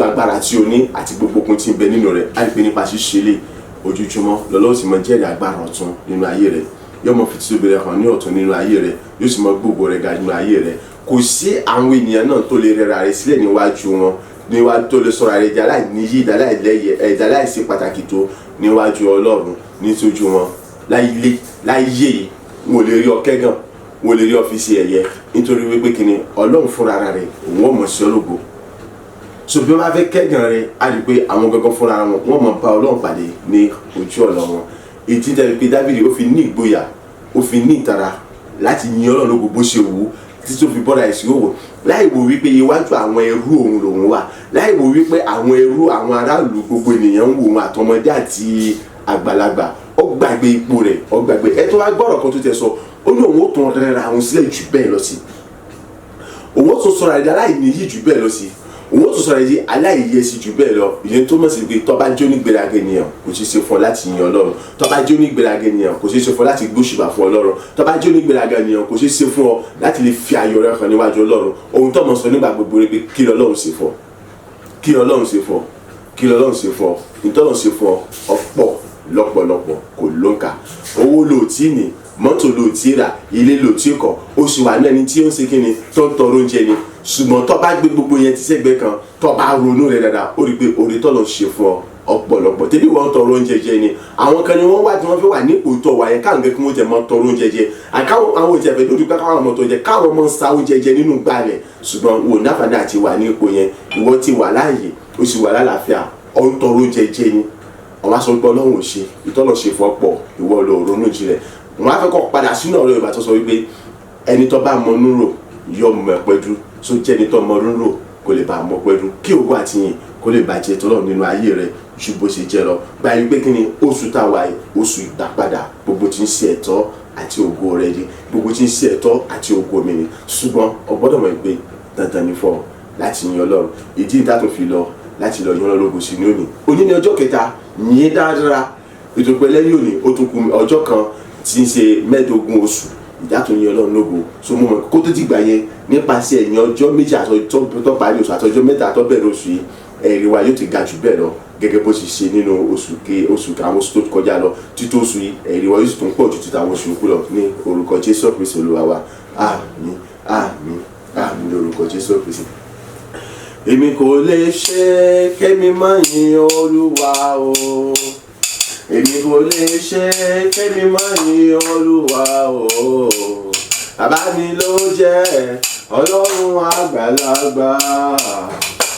agbára tí o ní àti gbogbo okun tí ń bẹ nínú rẹ̀. Á rí pé nípa ṣíṣe lè ojoojúmọ́ lọ́lọ́run sì mọ jẹ́rìí agbára ọ̀tun nínú ayé rẹ̀, yóò mọ fìtí tóbi rẹ̀ hàn ní ọ̀tun nínú ayé rẹ̀, yóò sì mọ gbogbo rẹ̀ ga nínú ayé rẹ̀. Kò sí àwọn ènìyàn náà tó lè rẹra rẹ̀ sílẹ̀ níwájú wọn, níwájú tó lè sọ̀rọ̀ rẹ̀ di aláìníyì, aláìṣe pàtàkì tó níwájú Ọlọ́run nítorí wọn láyé yìí wọn ò lè rí ọ kẹ́gàn, wọn ò lè rí ọ fi ṣe ẹ̀yẹ, nítorí wípé kí ni Ọlọ́run fúnra rẹ̀ òun ò mọ̀ sí ológo. So bí wọ́n bá fẹ́ kẹ́gàn rẹ̀ á rí pé àwọn gangan fúnra wọn wọ́n mọ̀ bá Ọlọ́run pàdé ní ojú ọ̀nà wọn. Èyí tí ń tẹ́lẹ̀ pé Dávidi ó fi ní ìgboyà, ó fi ní ìtara láti yin Ọlọ́run lógo bó ṣe wù ú títí tó fi bọ́ra ẹ̀sìn òwò, láì wò wípé iwájú àwọn ẹrú òun lòun wà, láì wò wípé àwọn ẹrú àwọn aráàlú gbogbo ènìyàn ń wò wọn àtọmọdé àti àgbàlagbà. Ó gbàgbé ipò rẹ̀, ó gbàgbé ẹ tó wá gbọ́rọ̀ kan tó tẹ sọ, ó ní òun ó tún rẹra àwọn sílẹ̀ jù bẹ́ẹ̀ lọ sí, òun ó tún sọ̀rọ̀ àdá aláìníyì jù bẹ́ẹ̀ lọ sí, òun ó tún sọ̀rọ̀ èyí aláìyẹsí jù bẹ́ẹ̀ lọ. Ìyẹn tó mọ̀ sí pé tó bá jó ní gbéraga ènìyàn kò ṣeé ṣe fún ọ láti yin Ọlọ́run, tó bá jó ní gbéraga ènìyàn kò ṣeé ṣe fún ọ láti gbóṣùbà fún Ọlọ́run, tó bá jó ní gbéraga ènìyàn kò ṣeé ṣe fún ọ láti lè fi ayọ̀ rẹ hàn níwájú Ọlọ́run. Ohun tó mọ̀ sọ nígbà gbogbo rẹ pé kí l'Ọlọ́run ṣe fún ọ, kí l'Ọlọ́run ṣe fún ọ, kí l'Ọlọ́run ṣe fún ọ, ìtọ́lọ́run ṣe fún ọ ọ̀pọ̀ lọ́pọ̀lọpọ̀ kò lóǹkà. Owó ló tí ní, mọ́tò ló tí rà, ilé ló tí kọ́, oṣù wà náà ni tí ó ń ṣe kí ni tó ń tọrọ oúnjẹ ni. Ṣùgbọ́n tó bá gbé gbogbo yẹn ti sẹ́gbẹ́ kan, tó bá ronú rẹ̀ dáadáa ó rí pé oore tọ́lọ̀ ṣe fún ọ ọ̀pọ̀lọpọ̀. Tẹ́bí wọ́n tọrọ oúnjẹ jẹ ni, àwọn kan ni wọ́n wá tí wọ́n fẹ́ wà nípò tó wà yẹn káwọn kẹ́kẹ́ wọ́n jẹ mọ́ tọrọ oúnjẹ jẹ, àwọn ìjẹ fẹ́ lórí pé káwọn ọmọ tó jẹ káwọn ọmọ sa oúnjẹ jẹ nínú gbàlẹ̀. Ṣùgbọ́n wò náfàdà àti wà ní ipò yẹn, ìwọ ti wà láàyè ó sì wà lálàáfíà, ó ń tọrọ oúnjẹ jẹ ni. Àwọn aṣọ gbọ́ Ọlọ́run ò ṣe ìtọ́lọ̀ ṣe fún ọ̀pọ̀, ìwọ ló ronú jinlẹ̀. Wọ́n á fẹ́ kọ́ padà sínú ọ̀rọ̀ Yorùbá tó sọ wípé ẹni tó bá mọ núrò yọ mọ ẹ̀pẹ́dú, so jẹ́ ẹni tó mọ núrò kó lè bá mọ ẹ̀pẹ́dú, kí ògo àti yìn kó lè bàjẹ́ tọ́lọ̀ nínú ayé rẹ̀ ju bó ṣe jẹ́ lọ. Báyìí pé kí ni oṣù táwa yìí, oṣù ìgbàpadà, gbogbo tí ń ṣe ẹ̀tọ́ àti ògo rẹ̀ di, gbogbo tí ń ṣe ẹ̀tọ́ àti ògo mi ni. Ṣùgbọ́n o gbọ́dọ̀ mọ̀ pé dandan ni fún ọ láti yin Ọlọ́run. Ìdí ìta tó fi lọ láti lọ yin Ọlọ́run lógo sí ní òní ní ọjọ́ kẹta yìn dáadáa. Ètò pẹ́ lẹ́yìn òní ó tún kù ọjọ́ kan tí ń ṣe mẹ́ẹ̀ẹ́dógún oṣù ìdá tó yin Ọlọ́run lógo. So mo mọ̀ kó tó dìgbà yẹn nípasẹ̀ ẹ̀yìn ọjọ́ méjì tó parí oṣù àtọjọ́ mẹ́ta tó bẹ̀rẹ̀ oṣù yìí ẹ̀rí wa yóò ti ga jù bẹ́ẹ̀ lọ gẹ́gẹ́ bó ti ṣe nínú oṣù àwọn oṣù tó kọjá lọ títí oṣù yìí ẹ̀rí wa yóò sì tún pọ̀ ju títí àwọn oṣù yòókù lọ ní orúkọ Jésù Kristi Olúwa wa. Àmín àmín àmín ní orúkọ Jésù Kristi. Èmi kò lè ṣe kémi má yin Olúwa o. Èmi kò lè ṣe kémi má yin Olúwa o. Bàbá mi ló jẹ́ Ọlọ́run àgbàlagbà.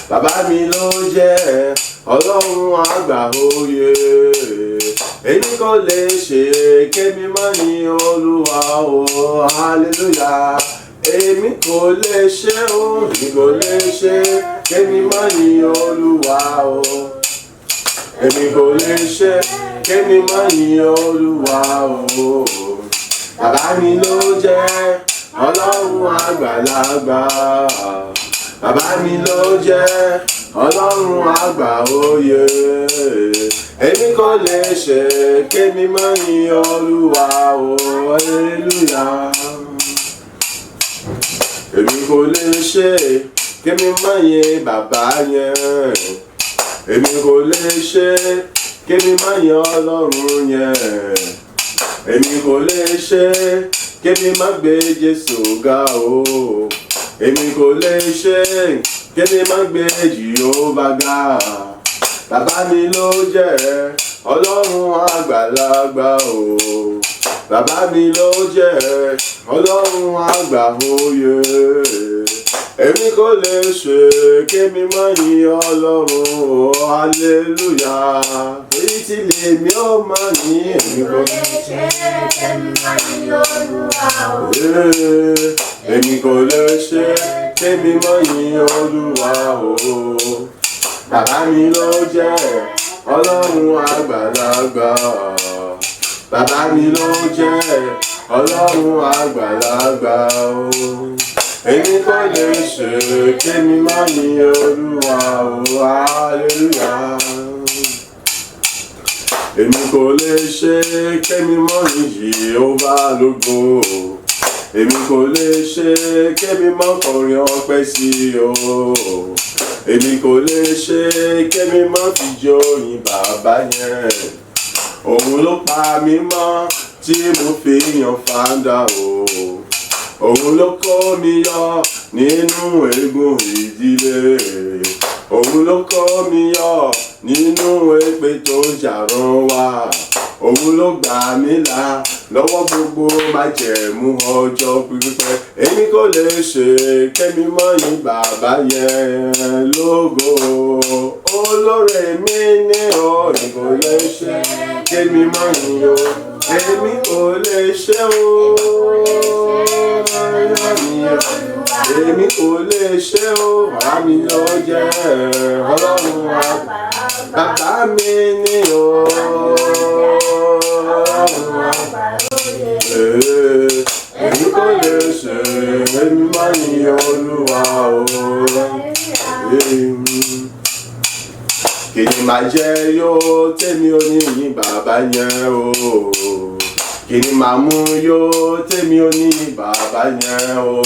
Bàbá mi ló jẹ́ Ọlọ́run àgbà òye. Èmi kò lè ṣe kémi má yin Olúwa o. Hallelujah. Èmi kò lè ṣe o. Èmi kò lè ṣe kémi má yin Olúwa o. Èmi kò lè ṣe kémi má yin Olúwa o. Bàbá mi ló jẹ́ Ọlọ́run àgbàlagbà. Bàbá mi ló jẹ́ Ọlọ́run àgbà òye. Èmi kò lè ṣe kémi má yin Olúwa o. Hallelujah. Èmi kò lè ṣe kémi má yin bàbá yẹn. Èmi kò lè ṣe kémi má yin Ọlọ́run yẹn. Èmi kò lè ṣe kémi má gbé Jésù ga o. Èmi kò lè ṣe kémi má gbé Jèhófà ga. Bàbá mi ló jẹ́ Ọlọ́run àgbàlagbà o. Bàbá mi ló jẹ́ Ọlọ́run àgbà òye. Èmi kò lè ṣe kémi má yin Ọlọ́run o. Hallelujah. Èyí tí lèmi ó máa ní. Èmi kò lè ṣe kémi má yin Olúwa o. Èmi kò lè ṣe kémi má yin Olúwa o. Bàbá mi ló jẹ́ Ọlọ́run àgbàlagbà. Bàbá mi ló jẹ́ Ọlọ́run àgbàlagbà o. Èmi kò lè ṣe kémi má yin Olúwa o. Hallelujah. Èmi kò lè ṣe kémi má yin Jèhófà lógo. Èmi kò lè ṣe kémi má kọrin ọpẹ́ sí o. Èmi kò lè ṣe kémi má fi jó yin bàbá yẹn. Òun ló pa mí mọ́ tí mo fi yan fáńdà o. Òun ló kó mi yọ nínú ègún ìdílé. Òun ló kó mi yọ nínú èpè tó jàrán wá. Òun ló gbà mí là lọ́wọ́ gbogbo májẹ̀mú ọjọ́ pípẹ́. Èmi kò lè ṣe kémi má yin bàbá yẹn lógo. Olóore mi ní o. Èmi kò lè ṣe kémi má yin o. Èmi kò lè ṣe o. Èmi kò lè ṣe o. Bàbá mi ló jẹ́ Ọlọ́run àgbà. Bàbá mi ní o. Èmi kò lè ṣe kémi má yin Olúwa o. Kí ni màá jẹ yóò tèmi ò ní yin bàbá yẹn o. Kí ni màá mú yóò tèmi ò ní yin bàbá yẹn o.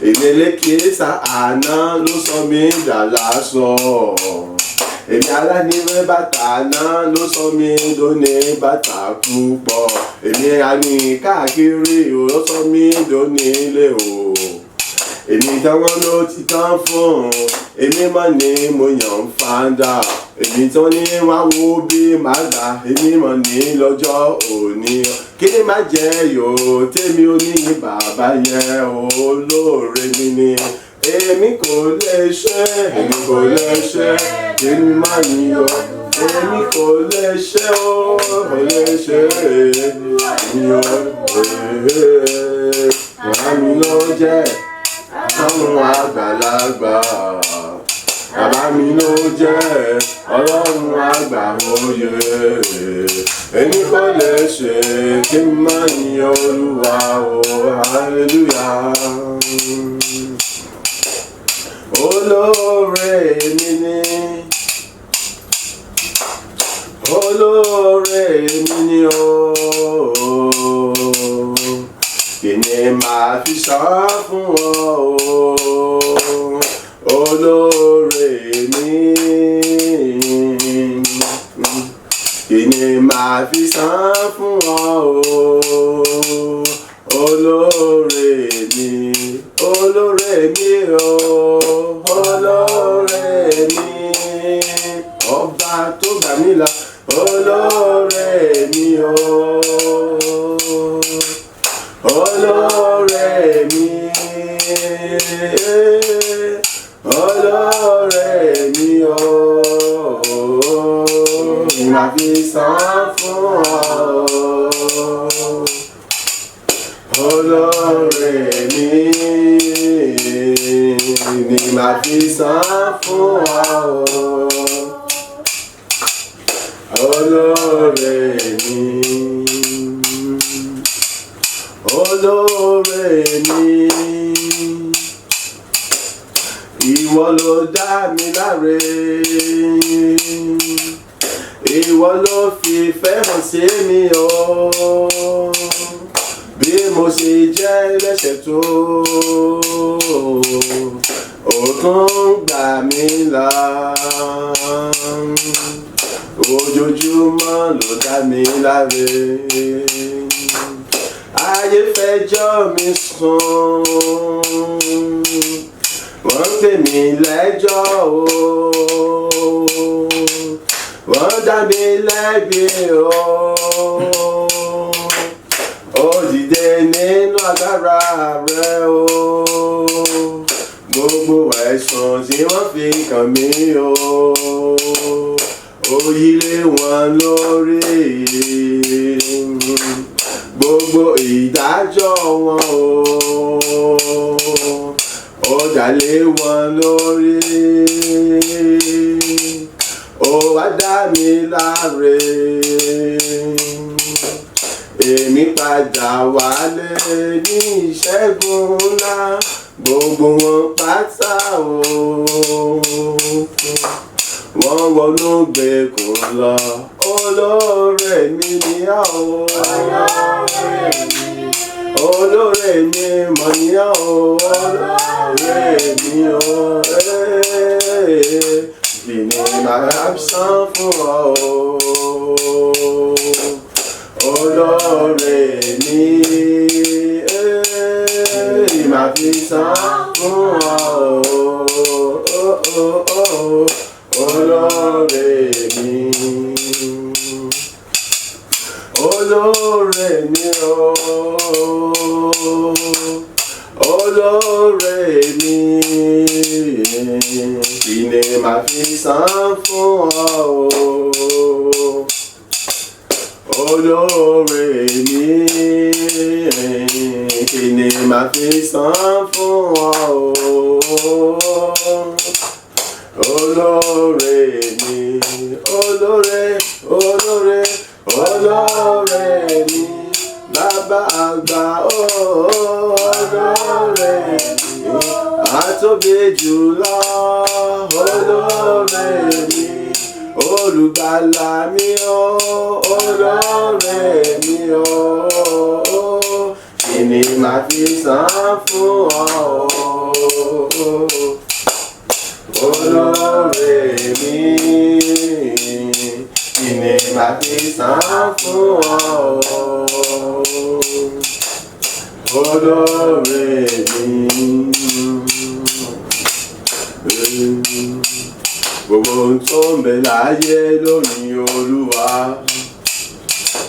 Èmi lékèésà àná ló sọ mí dà lásán. Èmi aláníwé bàtà náà ló sọ mí dóní bàtà púpọ̀. Èmi àní káàkiri ló sọ mí dóní ilé o. Èmi táwọn ló ti tán fún. Èmi mọ̀ ní mo yàn fáńdà. Èmi tán ní wá wo bí màá gbà. Èmi mọ̀ ní lọ́jọ́ òní. Kí ni màá jẹ yòó tèmi ò ní yin bàbá yẹn olóore mi ni. Èmi kò lè ṣe, èmi kò lè ṣe, kémi má yin o. Èmi kò lè ṣe o, kò lè ṣe yin o. Bàbá mi ló jẹ́ Ọlọ́run àgbàlagbà. Bàbá mi ló jẹ́ Ọlọ́run àgbà òye. Èmi kò lè ṣe kémi má yin Olúwa o. Hallelujah. olóore mi ni, olóore mi ni o. Kí ni màá fi san fún ọ o, olóore mi? Kí ni màá fi san fún ọ o, olóore mi? Olóore mi o, olóore mi, ọba tó gbà mí là, olóore mi o, olóore mi, olóore mi o, màá fi san fún ọ, olóore mi, ni màá fi san fún ọ, olóore mi, olóore mi. Ìwọ ló dá mi láre, ìwọ ló fi ìfẹ́ hàn sí mi o, bí mo ṣe jẹ́ ẹlẹ́ṣẹ̀ tó, ó tún gbà mí là, ojoojúmọ́ ló dá mi láre. Ayé fẹjọ́ mi sùn, wọ́n pè mí lẹ́jọ́ o, wọ́n dá mi lẹ́bi o, ó dìde nínú agbára rẹ o, gbogbo ẹ̀sùn tí wọ́n fi kàn mí o, ó yí lé wọn lórí, gbogbo ìdájọ́ wọn ó dá lé wọn lórí, ó wá dá mi láre, èmi padà wálé ní ìṣẹ́gun ńlá, gbogbo wọn pátá o, wọ́n wọnú gbèkùn lọ, olóore mi ni ọ́ o, olóore mi mọ̀ ní ọ́ o, olóore mi o, kí ni màá san fún ọ o, olóore mi, màá fi san fún ọ o, olóore mi, olóore mi o, olóore mi, kí ni màá fi san fún ọ o, olóore mi, kí ni màá fi san fún ọ o, olóore mi, olóore, olóore, olóore mi, bàbá àgbà olóore mi, àtóbi jùlọ olóore mi, olùgbàlà mi o, olóore mi o, kí ni màá fi san fún ọ o, olóore mi, kí ni màá fi san fún ọ o, olóore mi. Gbogbo ohun tó ń bẹ láyé lónìí Olúwa,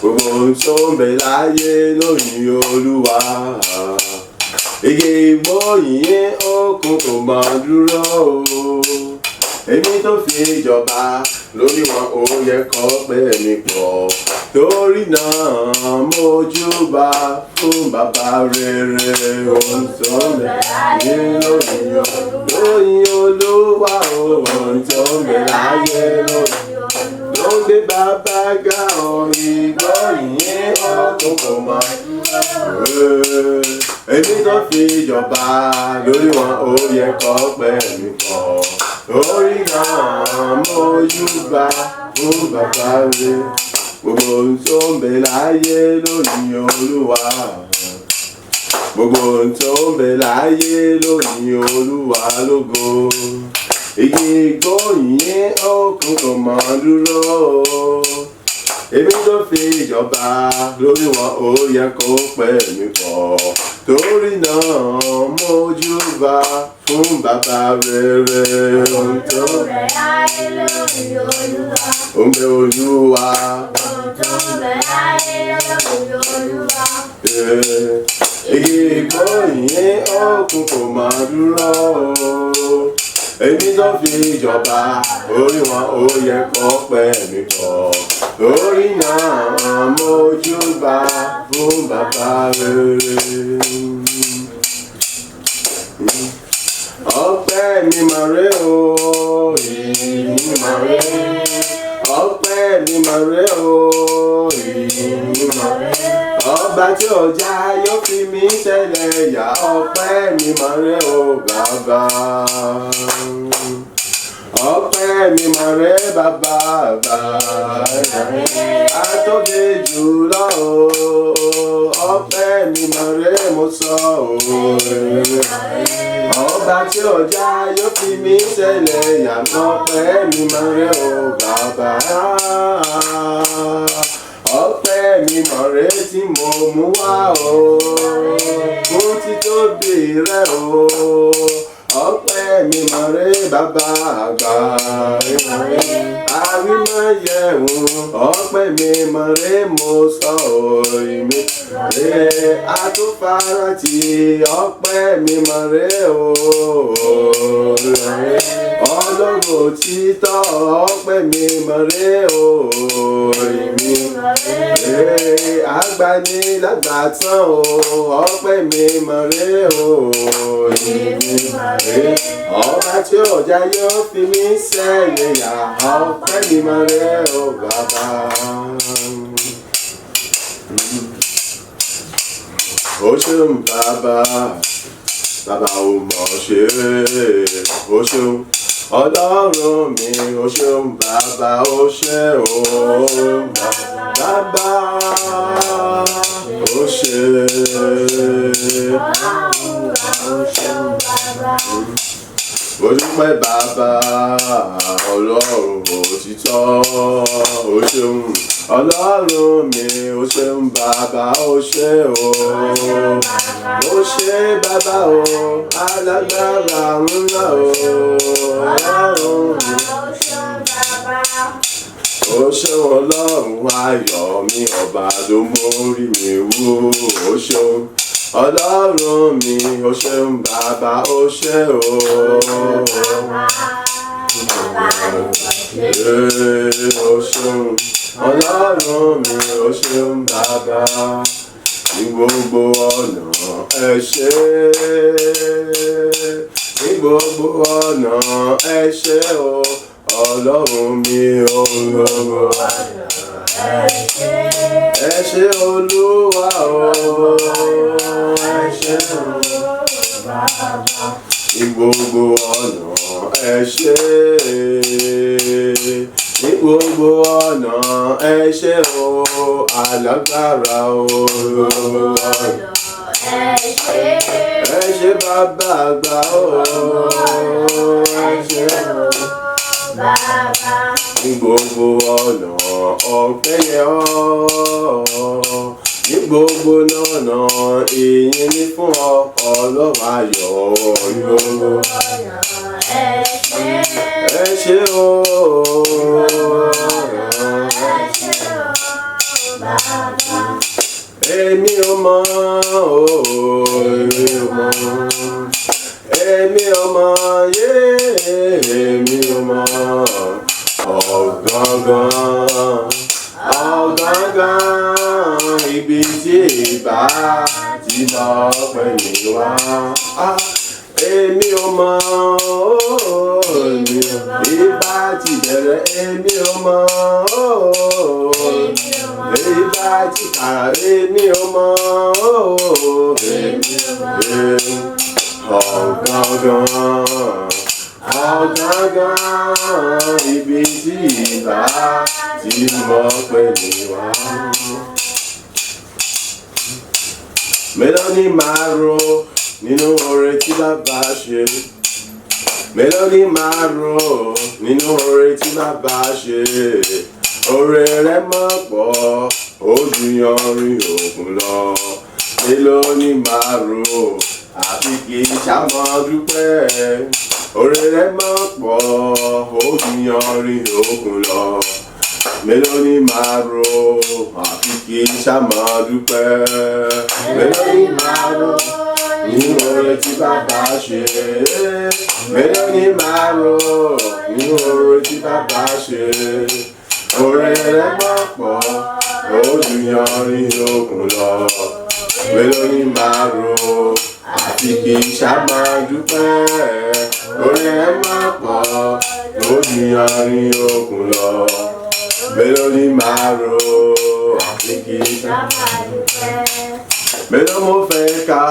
gbogbo ohun tó ń bẹ láyé lónìí Olúwa, igi ìgbóyin òkun kò máa dúró o, èmi tó fi jọba lórí wọn ó yẹ kó pẹ́ mi pọ̀, torí náà mo júbà fún bàbá rere, ohun tó ń bẹ láyé lónìí Olúwa, ohun tó ń bẹ láyé lónìí tó ń gbé bàbá ga ìgbóyìn ọkùn kò mọ̀. Èmi tó fi ìjọba lórí wọn ó yẹ kó pẹ̀lú kọ́. Lórí náà mójúbà fún bàbá rẹ̀. Gbogbo ohun tó ń bẹ láyé lónìí Olúwa. Gbogbo ohun tó ń bẹ láyé lónìí Olúwa lógo. Igi ìgbóyìn ọkùn kò mọ̀ dúró. Èmi tó fi ìjọba lórí wọn ó yẹ kó pẹ̀lú kọ́. Torí náà mójúbà fún bàbá rere. Ohun tó bẹ láyé lónìí Olúwa. Ó ń bẹ Olúwa. Ohun tó bẹ láyé lónìí Olúwa. Igi ìgbóyìn ọkùn kò mọ̀ dúró. Èmi tó fi ìjọba orí wọn ó yẹ kó pẹ̀lú kọ́. Torí náà mójúbà fún bàbá rere. Ọpẹ́ mi mà rè o, ìyìn mi mà rè. Ọpẹ́ mi mà rè o, ìyìn mi mà rè. Ọba tí ọjà yóò fi mí ṣẹlẹ̀ yà. Ọpẹ́ mi mà rè o bàbá. Ọpẹ́ mi mà rè bàbá àtóbi jùlọ o. Ọpẹ́ mi mà rè mo sọ o. Ọba tí ọjà yóò fi mí ṣẹlẹ̀ yà. Ọpẹ́ mi mà rè o bàbá. Ọpẹ́ mi mà rè tí mo mú wá o. Fún títóbi rẹ o. Ọpẹ́ mi mà rè bàbá àgbà. Àwí máa yẹ̀wò. Ọpẹ́ mi mà rè mo sọ òyìnbí. Àtúfarati. Ọpẹ́ mi mà rè o. Ọlọ́run òtítọ́. Ọpẹ́ mi mà rè o. Agbanilágbàtàn o. Ọpẹ́ mi mà rè o. Ọba tí ọjà yóò fi mí ṣẹlẹ̀ yà. Ọpẹ́ mi mà rè o bàbá. O ṣeun bàbá, bàbá ò mọ̀ ṣe. O ṣeun Ọlọ́run mi, o ṣeun bàbá, o ṣe o bàbá, o ṣe. Mo dúpẹ́ bàbá, Ọlọ́run òtítọ́, o ṣeun. Ọlọ́run mi, o ṣeun bàbá, o ṣe o. O ṣe bàbá o, alágbára ńlá o. Ọlọ́run mi, o ṣeun Ọlọ́run ayọ̀ mi, ọba ló mórí mi wú. O ṣeun Ọlọ́run mi, o ṣeun bàbá, o ṣe o. O ṣeun Ọlọ́run mi, o ṣeun bàbá. Ní gbogbo ọ̀nà ẹ ṣé. Ní gbogbo ọ̀nà ẹ ṣé o. Ọlọ́run mi ò gbogbo ọ̀nà ẹ ṣé. Ẹ ṣé Olúwa o. Ẹ ṣé o bàbá. Ní gbogbo ọ̀nà ẹ ṣé. Ní gbogbo ọ̀nà ẹ ṣé o. Alágbára o. Ẹ ṣé bàbá àgbà o. Ẹ ṣé o bàbá. Ní gbogbo ọ̀nà ọpẹ́ yẹ ọ́. Ní gbogbo ọ̀nà ìyìn ni fún ọ. Ọlọ́run ayọ̀. Ní gbogbo ọ̀nà ẹ ṣé. Ẹ ṣé o. Ẹ ṣé o bàbá. Èmi ò mọ̀ o. Èmi ò mọ̀. Èmi ò mọ̀ yé. Èmi ò mọ̀. Ọ̀gángan. Ọ̀gángan. Ibi tí ìbá ti lọ pẹ̀lú wa. Èmi ò mọ̀ o. Èmi ìbá ti bẹ̀rẹ̀ èmi ò mọ̀ ìbá ti kàrà èmi ò mọ̀ ọ̀gángan ibi tí ìbá ti mọ̀ pé ní wá. Mélòó ni màá rò nínú oore tí bàbá ṣe? Mélòó ni màá rò nínú oore tí bàbá ṣe? Oore rẹ̀ mọ̀ pọ̀ ó ju yanrìn òkun lọ. Mélòó ni màá rò àfi kì í ṣàmọ̀ dúpẹ́? Oore rẹ̀ mọ̀ pọ̀ ó ju yanrìn òkun lọ. Mélòó ni màá rò àfi kì í ṣàmọ̀ dúpẹ́? Mélòó ni màá rò nínú oore tí bàbá ṣe? Mélòó ni màá rò nínú oore tí bàbá ṣe? Oore rẹ̀ mọ̀ pọ̀ ó ju yanrìn òkun lọ. Mélòó ni màá rò àfi kì í ṣàmọ̀ dúpẹ́? Oore rẹ̀ mọ̀ pọ̀ ó ju yanrìn òkun lọ. Mélòó ni màá rò àfi kì í ṣàmọ̀ dúpẹ́? Mélòó mo fẹ́ kà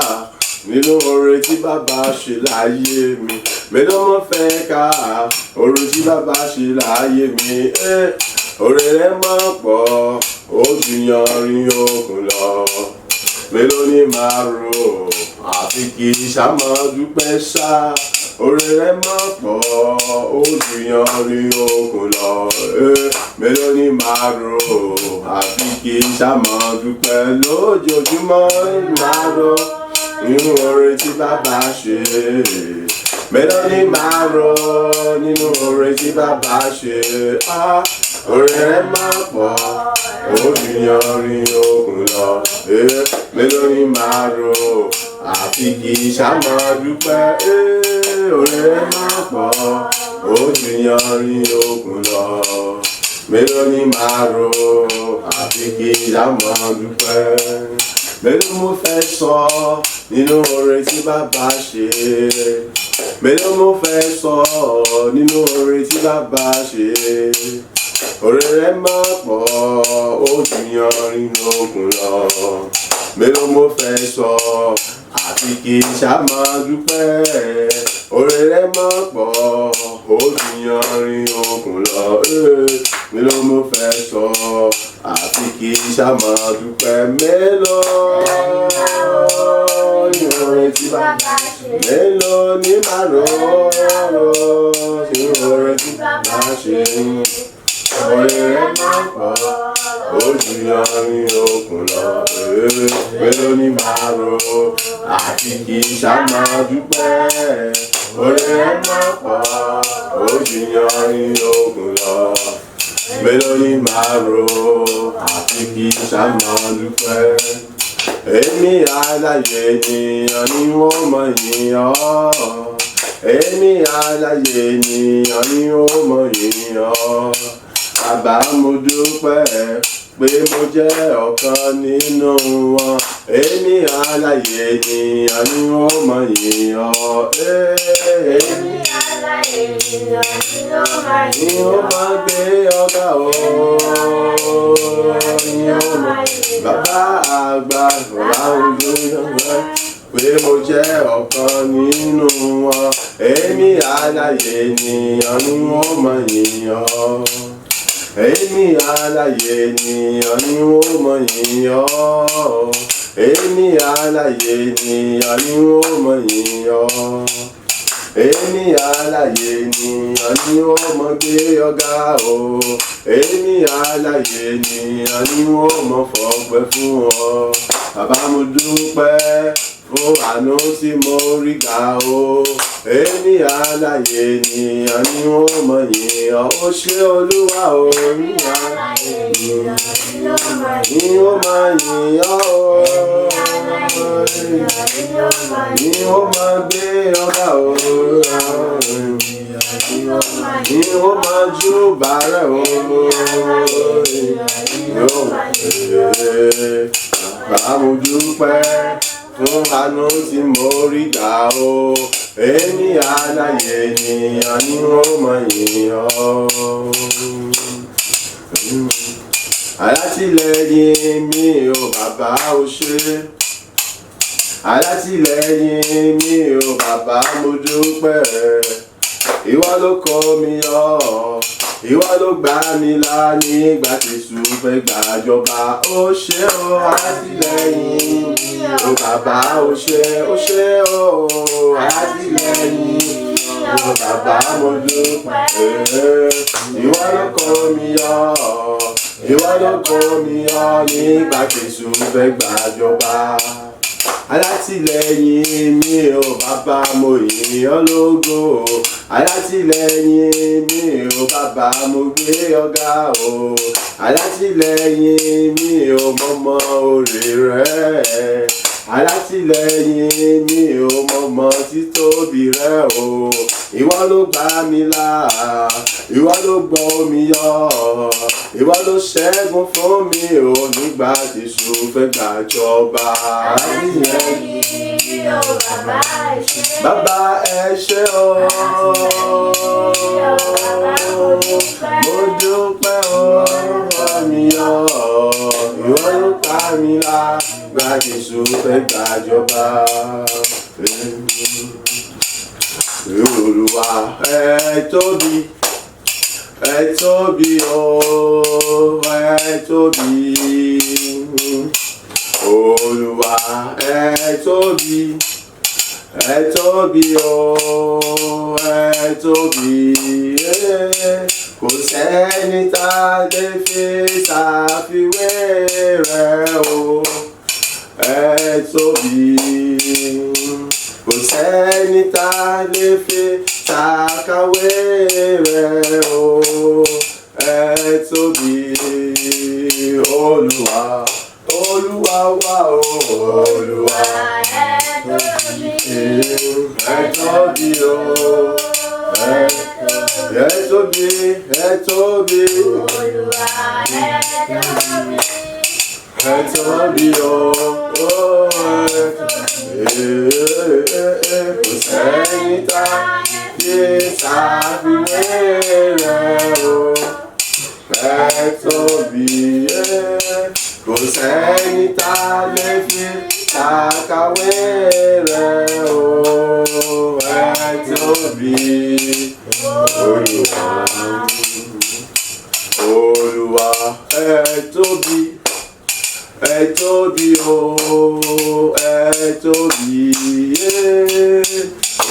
nínú oore tí bàbá ṣe láyé mi? Mélòó mo fẹ́ kà oore tí bàbá ṣe láyé mi? Oore rẹ̀ mọ̀ pọ̀ ó ju yanrìn òkun lọ. Mélòó ni màá rò àfi kì í ṣàmọ̀ dúpẹ́ ṣá? Oore rẹ̀ mọ̀ pọ̀ ó ju yanrìn òkun lọ. Mélòó ni màá rò àfi kì í ṣàmọ̀ dúpẹ́? Lójoojúmọ́ màá rò nínú oore tí bàbá ṣe. Mélòó ni màá rò nínú oore tí bàbá ṣe? Oore rẹ̀ mọ̀ pọ̀ ó ju yanrìn òkun lọ. Mélòó ni màá rò àfi kì í ṣàmọ̀ dúpẹ́? Oore rẹ̀ mọ̀ pọ̀ ó ju yanrìn òkun lọ. Mélòó ni màá rò àfi kì í ṣàmọ̀ dúpẹ́? Mélòó mo fẹ́ sọ nínú oore tí bàbá ṣe? Mélòó mo fẹ́ sọ nínú oore tí bàbá ṣe? Oore rẹ̀ mọ̀ pọ̀ ó ju yanrìn òkun lọ. Mélòó mo fẹ́ sọ àfi kì í ṣàmọ̀ dúpẹ́? Oore rẹ̀ mọ̀ pọ̀ ó ju yanrìn òkun lọ. Mélòó mo fẹ́ sọ àfi kì í ṣàmọ̀ dúpẹ́? Mélòó ni oore tí bàbá ṣe? Mélòó ni màá rò nínú oore tí bàbá ṣe? Oore rẹ̀ mọ̀ pọ̀ ó ju yanrìn òkun lọ. Mélòó ni màá rò àfi kì í ṣàmọ̀ dúpẹ́? Oore rẹ̀ mọ̀ pọ̀ ó ju yanrìn òkun lọ. Mélòó ni màá rò àfi kì í ṣàmọ̀ dúpẹ́? Èmi aláyé ènìyàn ni wọ́n mọ̀ yìn ọ́. Èmi aláyé ènìyàn ni wọ́n mọ̀ yìn ọ́. Bàbá mo dúpẹ́ pé mo jẹ́ ọ̀kan nínú wọn. Èmi aláyé ènìyàn ni wọ́n mọ̀ yìn ọ́. Èmi aláyé ènìyàn ni wọ́n máa gbé ọ̀gá o. Bàbá àgbà láwùjọ yọ̀ngá pé mo jẹ́ ọ̀kan nínú wọn. Èmi aláyé ènìyàn ni wọ́n mọ̀ yìn ọ́. Èmi aláyé ènìyàn ni wọ́n mọ̀ yìn ọ́. Èmi aláyé ènìyàn ni wọ́n mọ̀ yìn ọ́. Èmi aláyé ènìyàn ni wọ́n mọ̀ gbé ọ̀gá o. Èmi aláyé ènìyàn ni wọ́n mọ̀ fọpẹ́ fún ọ. Bàbá mo dúpẹ́ fún àánú tí mo rí gbà o. Èmi aláyé ènìyàn ni wọ́n mọ̀ yìn ọ́. Ó ṣé Olúwa o. Èmi aláyé ènìyàn ni wọ́n mọ̀ yìn ọ́. Ni wọ́n máa gbé ọ̀gá o. Ni wọ́n máa júbà rẹ̀ o. Bàbá mo dúpẹ́ fún àánú tí mo rí gbà o. èmi àlàyé ènìyàn ni wọ́n mọ̀ yìn ọ́. Alátìlẹ́yìn mi ò bàbá o ṣé. Alátìlẹ́yìn mi ò bàbá mo dúpẹ́. Ìwọ ló kọ́ mi yọ, ìwọ ló gbà mí là nígbà tí èṣù fẹ́ gbàjọba. Ó ṣé o alátìlẹ́yìn mi ò bàbá o ṣé o. Alátìlẹ́yìn mi ò bàbá mo dúpẹ́. Ìwọ ló kọ́ mi yọ, ìwọ ló kọ́ mi yọ nígbà tí èṣù fẹ́ gbàjọba. Alátìlẹ́yìn mi ò bàbá mo yìn ọ́ lógo. Alátìlẹ́yìn mi ò bàbá mo gbé ọ̀gá o. Alátìlẹ́yìn mi ò mọ̀mọ́ oore rẹ̀. Alátìlẹ́yìn mi ò mọ̀mọ́ títóbi rẹ̀ o. Ìwọ ló gbà mí là, ìwọ ló gbọ́ mi yọ, ìwọ ló ṣẹ́gun fún mi o nígbà tí èṣù fẹ́ gbàjọba. Alátìlẹ́yìn mi ò bàbá ẹ ṣé. Bàbá ẹ ṣé o. Mo dúpẹ́ o, mi yọ, ìwọ ló gbà mí là nígbà tí èṣù fẹ́ gbàjọba. Olúwa ẹ tóbi, ẹ tóbi o, ẹ tóbi. Olúwa ẹ tóbi, ẹ tóbi o, ẹ tóbi. Kò sẹ́ni tá lè fi ṣàfiwé rẹ̀ o, ẹ tóbi. Kò sẹ́ni tá lè fi ṣàkàwé rẹ̀ o, ẹ tóbi. Olúwa, Olúwa wá o, Olúwa ẹ tóbi. Ẹ tóbi o, ẹ tóbi, ẹ tóbi. Olúwa ẹ tóbi. Ẹ tóbi o, ẹ tóbi. Kò sẹ́ni tá lè ṣàfiwé rẹ̀ o, ẹ tóbi. Kò sẹ́ni tá lè fi ṣàkàwé rẹ̀ o, ẹ tóbi. Olúwa, Olúwa ẹ tóbi, ẹ tóbi o, ẹ tóbi.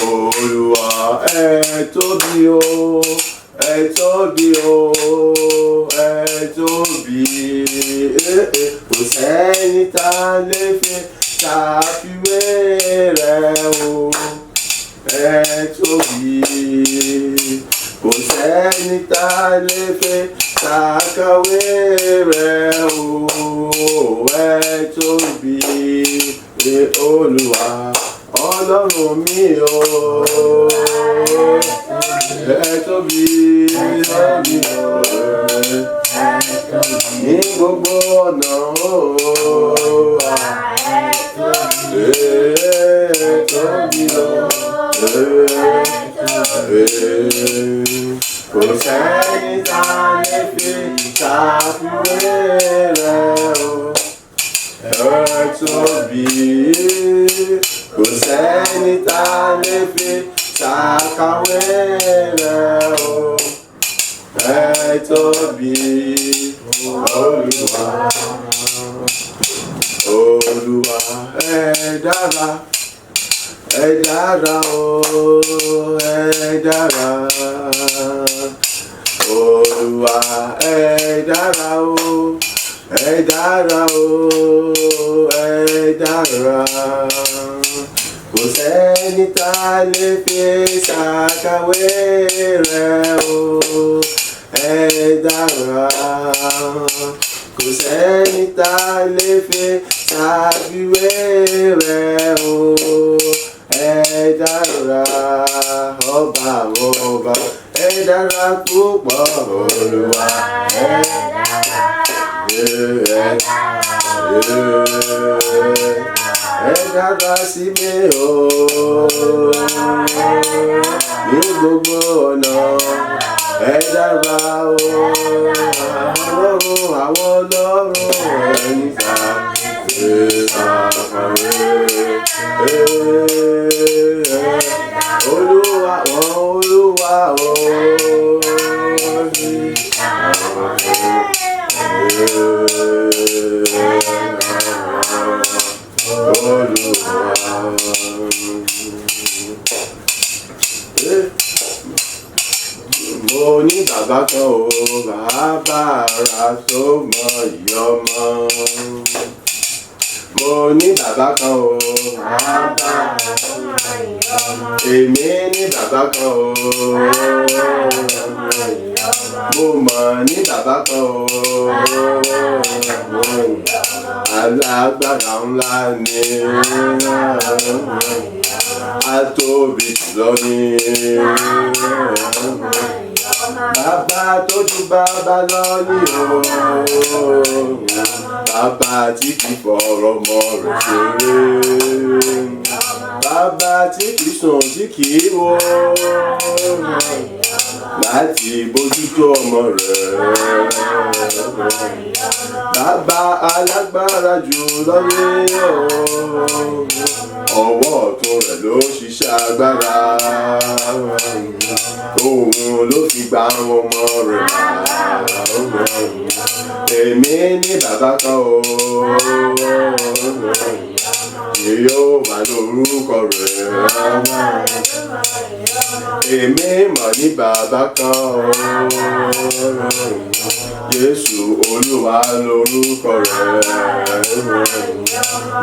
Olúwa ẹ tóbi o, ẹ tóbi o, ẹ tóbi. Kò sẹ́ni tá lè fi ṣàfiwé rẹ̀ o, ẹ tóbi. Kò sẹ́ni tá lè fi ṣàkàwé rẹ̀ o, ẹ tóbi. Olúwa Ọlọ́run mi o, ẹ tóbi, tóbi o, ní gbogbo ọ̀nà o, ẹ tóbi o. Kò sẹ́ni tá lè fi ṣàfiwé rẹ̀ o, ẹ tóbi. Kò sẹ́ni tá lè fi ṣàkàwé rẹ̀ o, ẹ tóbi. Olúwa, Olúwa ẹ dára, ẹ dára o, ẹ dára. Olúwa ẹ dára o, ẹ dára o, ẹ dára. Kò sẹ́ni tá lè fi ṣàkàwé rẹ̀ o, ẹ dára. Kò sẹ́ni tá lè fi ṣàfiwé rẹ̀ o, ẹ dára. Ọba àwọn ọba ẹ dára púpọ̀. Olúwa ẹ dára, ẹ dára. ẹ dára sí mi o ní gbogbo ọ̀nà ẹ dára o ọlọ́run àwọn ọlọ́run ẹni ká ṣe ṣàkàwé olúwa olúwa o mo ní bàbá kan o bàbá ara tó mọ ìyọmọ mo ní bàbá kan o bàbá èmi ní bàbá kan o mo mọ̀ ní bàbá kan o alágbára ńlá ni atóbi jùlọ ni bàbá tó ju bàbá lọ ní o bàbá tí kì í fọ̀rọ̀ mọ́ rẹ̀ ṣeré bàbá tí kì í sùn tí kì í wò láti bójútó ọmọ rẹ̀ bàbá alágbára jù lọ́yé ọwọ́ ọ̀tún rẹ̀ ló ṣiṣẹ́ agbára òun ló fi gba àwọn ọmọ rẹ̀ èmi ní bàbá kan o ni yóò wà lórúkọ rẹ̀ èmi mọ̀ ní bàbá kan o Jésù Olúwa lórúkọ rẹ̀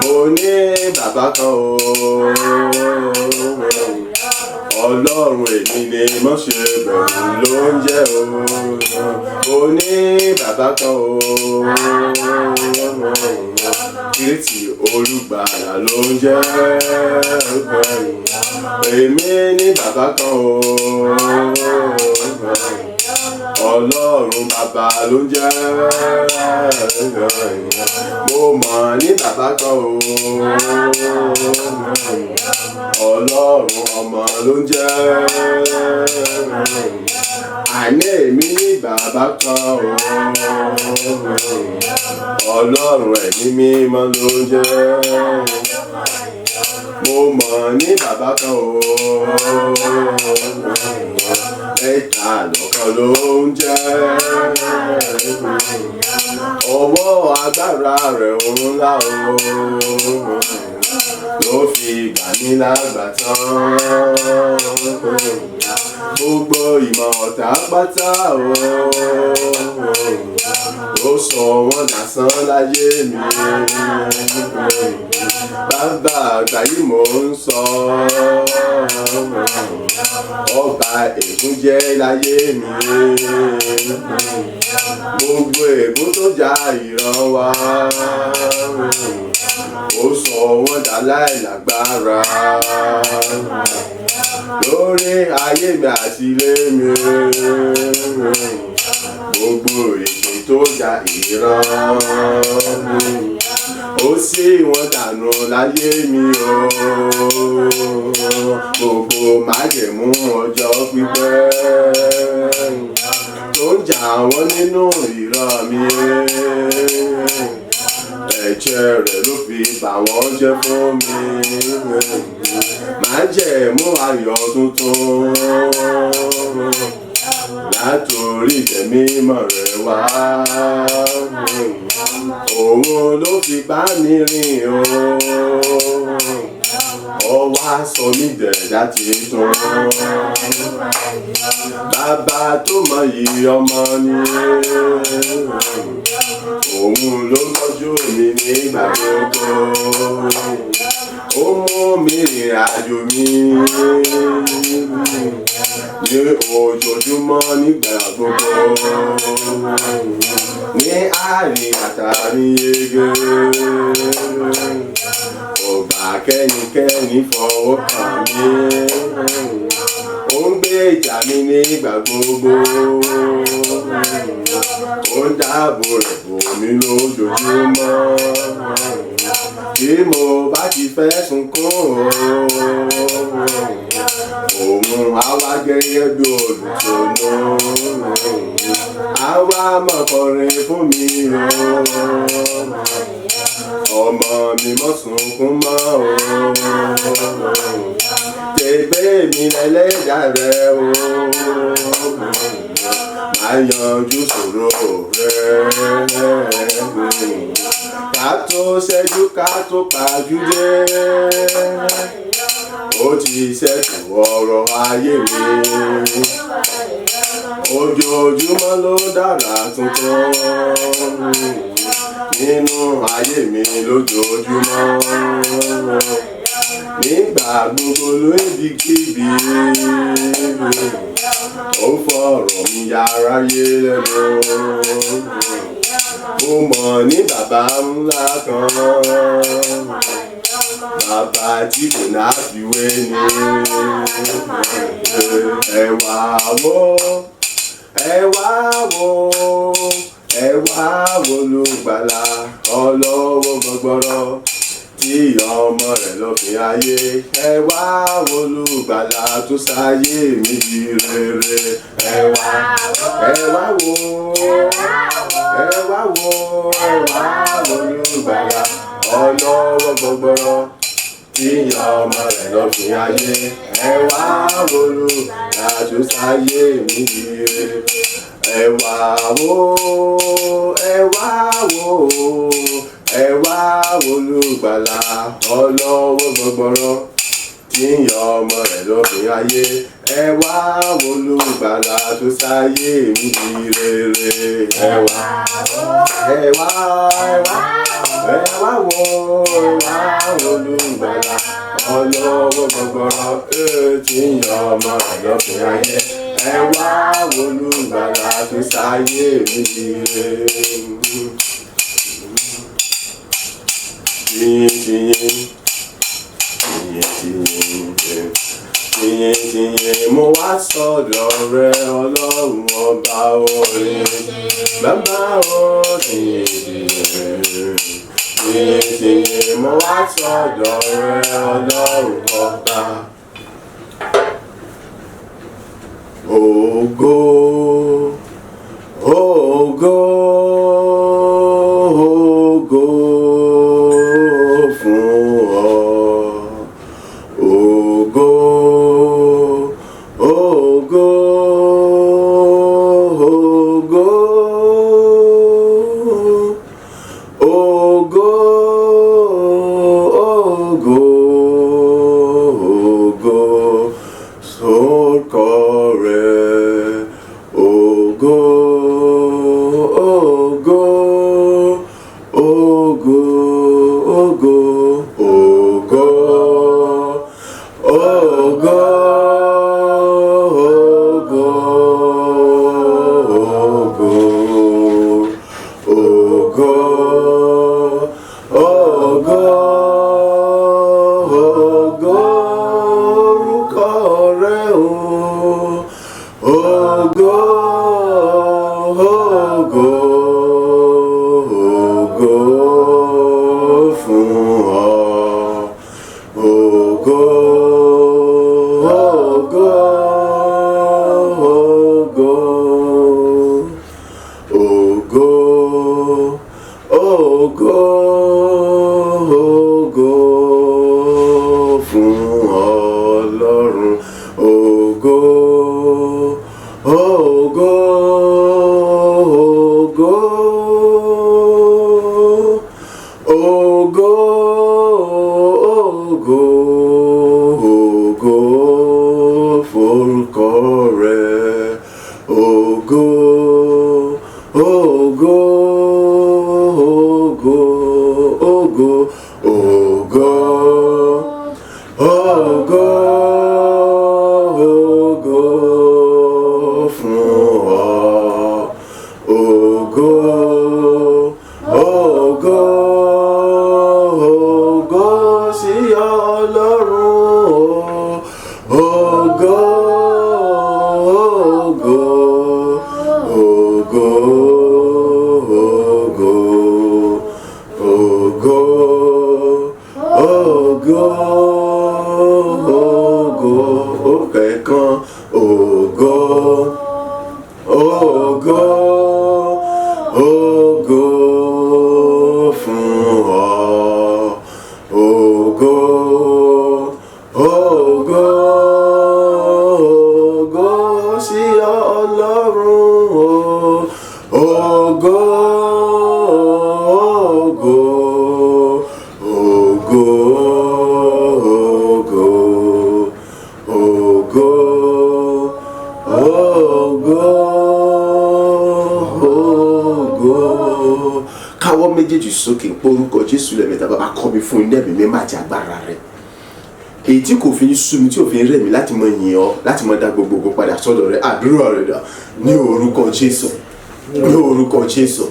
mo ní bàbá kan o Ọlọ́run èmi ni mo ṣe bẹ̀rù ló ń jẹ́ o mo ní bàbá kan o Kristi olùgbàlà ló ń jẹ́ èmi ní bàbá kan o Ọlọ́run bàbá ló ń jẹ́ mo mọ̀ ní bàbá kan o Ọlọ́run ọmọ ló ń jẹ́ àní èmi ní bàbá kan o Ọlọ́run ẹ̀mí mímọ́ ló ń jẹ́ mo mọ̀ ní bàbá kan o ẹ̀ka lọ́kàn ló ń jẹ́ ọwọ́ agbára rẹ̀ ńlá o ló fi gbà mí lágbàtàn gbogbo ìmọ̀ ọ̀tá pátá ó sọ wọ́n dásán láyé mi bàbá àgbà yìí mò ń sọ ọba ègún jẹ́ láyé mi gbogbo ègún tó jà ìran wa ó sọ wọ́n dá láìlágbára lórí ayé mi àti ilé mi gbogbo èdè tó jà ìran ó sì wọ́n dànù láyé mi o gbogbo májẹ̀mú ọjọ́ pípẹ́ tó ń jà wọ́n nínú ìran mi ẹ̀jẹ̀ rẹ̀ ló fi bà wọ́n jẹ́ fún mi májẹ̀mú ayọ̀ tuntun látòrí tẹ̀mí mọ̀ rẹ̀ wá òun ló fi bá mi rìn ó wá sọ mí dẹ̀dá titun bàbá tó mọyì ọmọ ni òun ló tọ́jú mi nígbà gbogbo ó mú mi rìn àjò mi ní ojoojúmọ́ nígbà gbogbo ní àárín àtàrí yege ọba kẹ́nikẹ́ni fọwọ́ kàn mí ó ń gbé ìjà mi nígbà gbogbo ó ń dáàbò rẹ̀ bò mí lójoojúmọ́ bí mo bá ti fẹ̀sùn kún òun àwa gẹ́gẹ́ bí olùtùnú àwa máa kọrin fún mi ọmọ mi mọ́ sunkún mọ́ tègbé mi lẹ́lẹ́dàá rẹ máa yanjú ṣòro rẹ ká tó ṣẹ́jú ká tó pàjùdé ó ti ṣẹ́jú ọ̀rọ̀ ayé mi ojoojúmọ́ ló dára tuntun nínú ayé mi lójoojúmọ́ nígbà gbogbo ló ibikíbi ó fọ̀rọ̀ mi yára yé lẹ́nu mo mọ̀ ní bàbá ńlá kan bàbá tí kò náà fi wé ni ẹ wá wò olùgbàlà ọlọ́wọ́ gbọgbọrọ tí ọmọ rẹ̀ lọ fi ayé ẹ wá wò olùgbàlà tó sáyé mi di rere ẹ wá wò olùgbàlà ọlọ́wọ́ gbọgbọrọ tí ọmọ rẹ̀ lọ fi ayé ẹ wá wò olùgbàlà tó sáyé mi di rere ẹ wá wò olùgbàlà ọlọ́wọ́ gbọgbọrọ tí ọmọ rẹ̀ lọ fi ayé ẹ wá wò olùgbàlà tó sáyé mi di rere ẹ wá wò olùgbàlà ọlọ́wọ́ gbọgbọrọ tí ọmọ rẹ̀ lọ fi ayé ẹ wá wò olùgbàlà tó sáyé mi di rere. Tìyìn mo wá sọ́dọ̀ rẹ ọlọ́run ọba orin bàbá o tìyìn mo wá sọ́dọ̀ rẹ ọlọ́run ọba ògo fún ọ ògo sórúkọ rẹ ògo fún Ọlọ́run ògo forúkọ rẹ ògo fún ọ ògo sí Ọlọ́run ògo ògo ògo ògo ògo sí Ọlọ́run ògo ògo ògo ògo ògo ògo. Káwọ́ méjèèjì sókè porúkọ Jésù lẹ́mẹ̀ta bàbá kọ́ mi fún ilé mi mímọ́ àti agbára rẹ̀ èyí tí kò fi sú mi tí ò fi rẹ̀ mí láti mọ yìn ọ́ láti mọ dá gbogbo padà sọ́dọ̀ rẹ̀ àdúrà rẹ̀ dà ní orúkọ Jésù ní orúkọ Jésù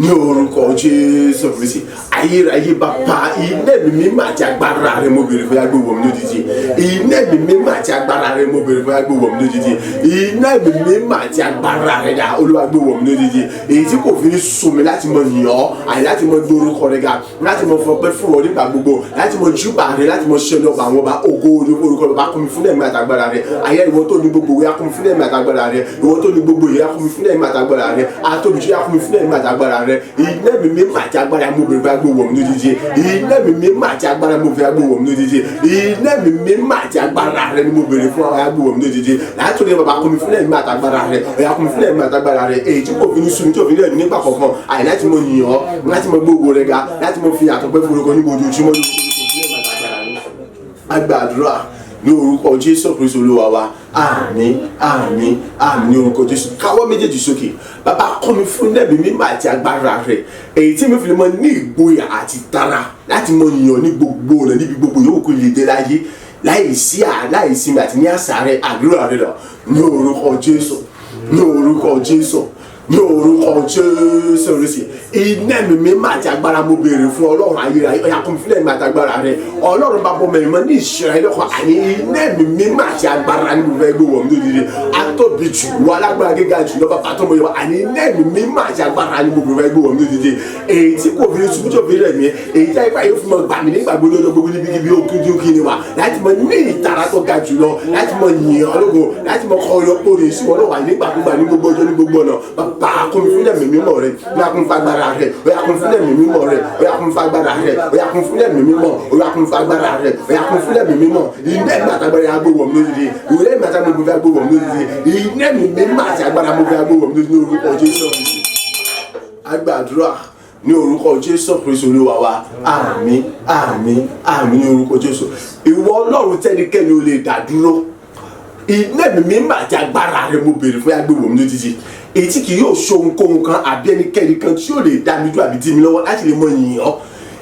ní orúkọ Jésù Kristi ayérayé bàbá ilé mi mímọ́ àti agbára rẹ̀ mo béèrè fún agbóhùn mi lójijì ilé mi mímọ́ àti agbára rẹ̀ mo béèrè fún agbóhùn mi lójijì ilé mi mímọ́ àti agbára rẹ̀ dà Olúwa gbóhùn mi lójijì èyí tí kò fi sú mi láti mọ yìn ọ́ àyè láti mọ gbé orúkọ rẹ̀ ga láti mọ fọpẹ́ fún ọ nígbà gbogbo láti mọ júbà rẹ̀ láti mọ ṣẹlẹ̀ ọba àwọn ọba ògo orúkọ bàbá kún mi fún ẹ̀mí àtàgbára rẹ̀ ayé ìwọ tó ní gbogbo ìyá kún mi fún ẹ̀mí àtàgbára rẹ̀ ìwọ tó ní gbogbo ìyá kún mi fún ẹ̀mí àtàgbára rẹ̀ àtòbíjú ìyá kún mi fún ẹ̀mí àtàgbára rẹ̀ ilé mi mímọ́ àti agbára mo bèrè fún agbóhùn mi lójijì ilé mi mímọ́ àti agbára mo fẹ́ agbóhùn mi lójijì ilé mi mímọ́ àti agbára rẹ̀ ni mo bèrè fún agbóhùn mi lójijì láti ní bàbá kún mi fún ẹ̀mí àtàgbára rẹ̀ ọ̀yà kún mi fún ẹ̀mí àtàgbára rẹ̀ èyí tí kò fi ní sùn tí ò fi ní ẹ̀mí nígbà kọ̀ọ̀kan àyè láti mọ yìn ọ́ láti mọ gbogbo rẹ̀ ga láti mọ fi àtọ̀pẹ́ forúkọ ní gbogbo ojúmọ́ agbàdúrà ní orúkọ Jésù Kristi Olúwa wa àmín àmín àmín ní orúkọ Jésù káwọ́ méjèèjì sókè bàbá kọ́ mi fún ẹ̀mí mímọ́ àti agbára rẹ̀ èyí tí mi fi lè mọ ní ìgboyà àti tara láti mọ yìn ní gbogbo rẹ̀ níbi gbogbo yòówù kó lè dé láyé láìsí mi àti ní àṣà rẹ̀ àdúrà rẹ̀ ní orúkọ Jésù ní orúkọ Jésù ní orúkọ Jésù Kristi iná mi mímọ́ àti agbára mo béèrè fún Ọlọ́run ayérayé ọ̀yà kún fún ẹ̀mí àti agbára rẹ̀ Ọlọ́run bá bọ́ mẹ́rin mọ́ ní ìṣẹ̀rẹ̀ lọ́kọ̀ àní iná mi mímọ́ àti agbára ní mo fẹ́ gbé wọ̀ mí lódìdí atóbi jù wọ́n alágbára gíga jù lọ́ba pàtó mo yẹ wọ́n àní iná mi mímọ́ àti agbára ní mo fẹ́ gbé wọ̀ mí lódìdí èyí tí kò fi ṣubú tó fi rẹ̀ mí èyí tí ayé yóò fi mọ gbà mí nígbà gbogbo lọ́dọ̀ gbogbo níbi ibi òkè ni wa láti mọ ní ìtara tó ga jù lọ láti mọ yìn Ọlọ́run láti mọ kọ́ ọyọ́ orin sí wọn lọ́wọ́ nígbàkúgbà ní gbogbo ọjọ́ ní gbogbo ọ̀nà bàbá kún mi fún ẹ̀mí mímọ́ rẹ̀ ọ̀yà kún fún agbára rẹ̀ ọ̀yà kún fún ẹ̀mí mímọ́ rẹ̀ ọ̀yà kún fún agbára rẹ̀ ọ̀yà kún fún ẹ̀mí mímọ́ ọ̀yà kún fún agbára rẹ̀ ọ̀yà kún fún ẹ̀mí mímọ́ iná ẹ̀mí àtàgbára agbóhùn mi lójijì ìwé ẹ̀mí àtàgbára mo fi agbóhùn mi lójijì iná ẹ̀mí mímọ́ àti agbára mo fi agbóhùn mi lójijì ní orúkọ Jésù agbàdúrà ní orúkọ Jésù Kristi Olúwa wa àmín àmín àmín ní orúkọ Jésù ìwọ Ọlọ́run tẹ́nikẹ́ni ò lè dá dúró iná ẹ̀mí mímọ́ àti agbára rẹ̀ mo béèrè fún agbóhùn mi lójijì èyí tí kì yóò ṣe ohunkóhun kan àbí ẹnikẹ́ni kan tí yóò lè dá mi dúró àbí dí mi lọ́wọ́ láti lè mọ yìn ọ́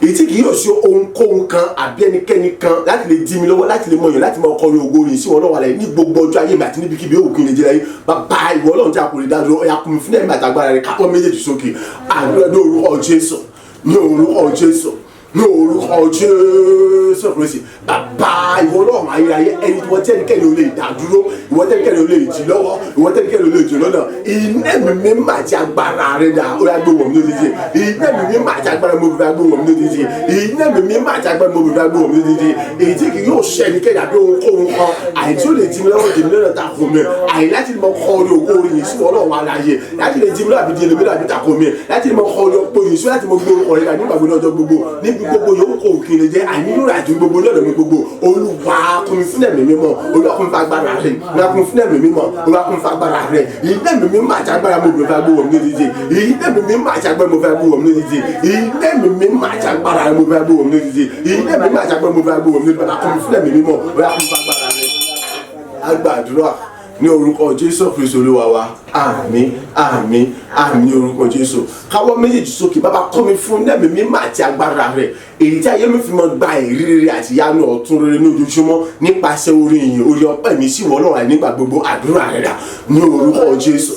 èyí tí kì yóò ṣe ohunkóhun kan àbí ẹnikẹ́ni kan láti lè dí mi lọ́wọ́ láti lè mọ yìn láti mọ ọkọ ògo rìn sí Ọlọ́run alẹ́ ní gbogbo ọjọ́ ayé mi àti níbikíbi òkú kí n lè jẹ́ láyé bàbá ìwọ Ọlọ́run tí a kò lè dá dúró ọ̀yà kún mi fún ẹ̀mí àtàgbára rẹ̀ kápọ́ méjèèjì sókè àdúrà ní orúkọ Jésù ní orúkọ Jésù ní orúkọ Jésù Kristi bàbá ìwọ Ọlọ́run ayérayé ẹni tí wọ́n tẹ́nikẹ́ni ò lè dá dúró ìwọ tẹ́nikẹ́ni ò lè jì lọ́wọ́ ìwọ tẹ́nikẹ́ni ò lè jì lọ́nà iná mi mímọ́ àti agbára rẹ̀ dà ó yà gbé wọ̀ mí lójijì iná mi mímọ́ àti agbára mo fi gbé wọ̀ mí lójijì iná mi mímọ́ àti agbára mo fi gbé wọ̀ mí lójijì èyí tí kì yóò ṣe ẹnikẹ́ni àbí ohunkóhun kan àyè tí ó lè jí mi lọ́wọ́ jí mi lọ́nà ta kò mi àyè láti mọ kọ́ orí ògo orin yìí sí Ọlọ́run aláyé láti lè jí mi lọ́wọ́ àbí di ẹlòmíràn àbí ta kò mi láti mọ kọ́ orí ọ̀pọ̀ yìí sí láti mọ gbé orúkọ rẹ̀ nígbà gbogbo ọjọ́ gbogbo níbi gbogbo yòówù kò kí ni jẹ́ ànílò àti gbogbo lọ́dọ̀ mi gbogbo Olúwa kún mi fún ẹ̀mí mímọ́ Olúwa kún mi fún agbára rẹ̀ Olúwa kún mi fún ẹ̀mí mímọ́ Olúwa kún mi fún agbára rẹ̀ iná ẹ̀mí mímọ́ àti agbára mo fẹ́ gbé wọ̀ mí lójijì iná ẹ̀mí mímọ́ àti agbára mo fẹ́ gbé wọ̀ mí lójijì iná ẹ̀mí mímọ́ àti agbára mo fẹ́ gbé wọ̀ mí lójijì iná ẹ̀mí mímọ́ àti agbára mo fẹ́ gbé wọ̀ mí lójijì Olúwa kún mi fún ẹ̀mí mímọ́ Olúwa kún mi fún agbára rẹ̀ agbàdúrà ní orúkọ Jésù Kristi Olúwa wa àmín àmín àmín ní orúkọ Jésù káwọ́ méjèèjì sókè bàbá kọ́ mi fún ẹ̀mí mímọ́ àti agbára rẹ̀ èyí tí ayé mi fi mọ gba ìrírí àti ìyanu ọ̀tun rere ní ojoojúmọ́ nípasẹ̀ orí ìyìn orí ọpẹ́ mi sí ìwọ Ọlọ́run nígbà gbogbo àdúrà rẹ̀ dà ní orúkọ Jésù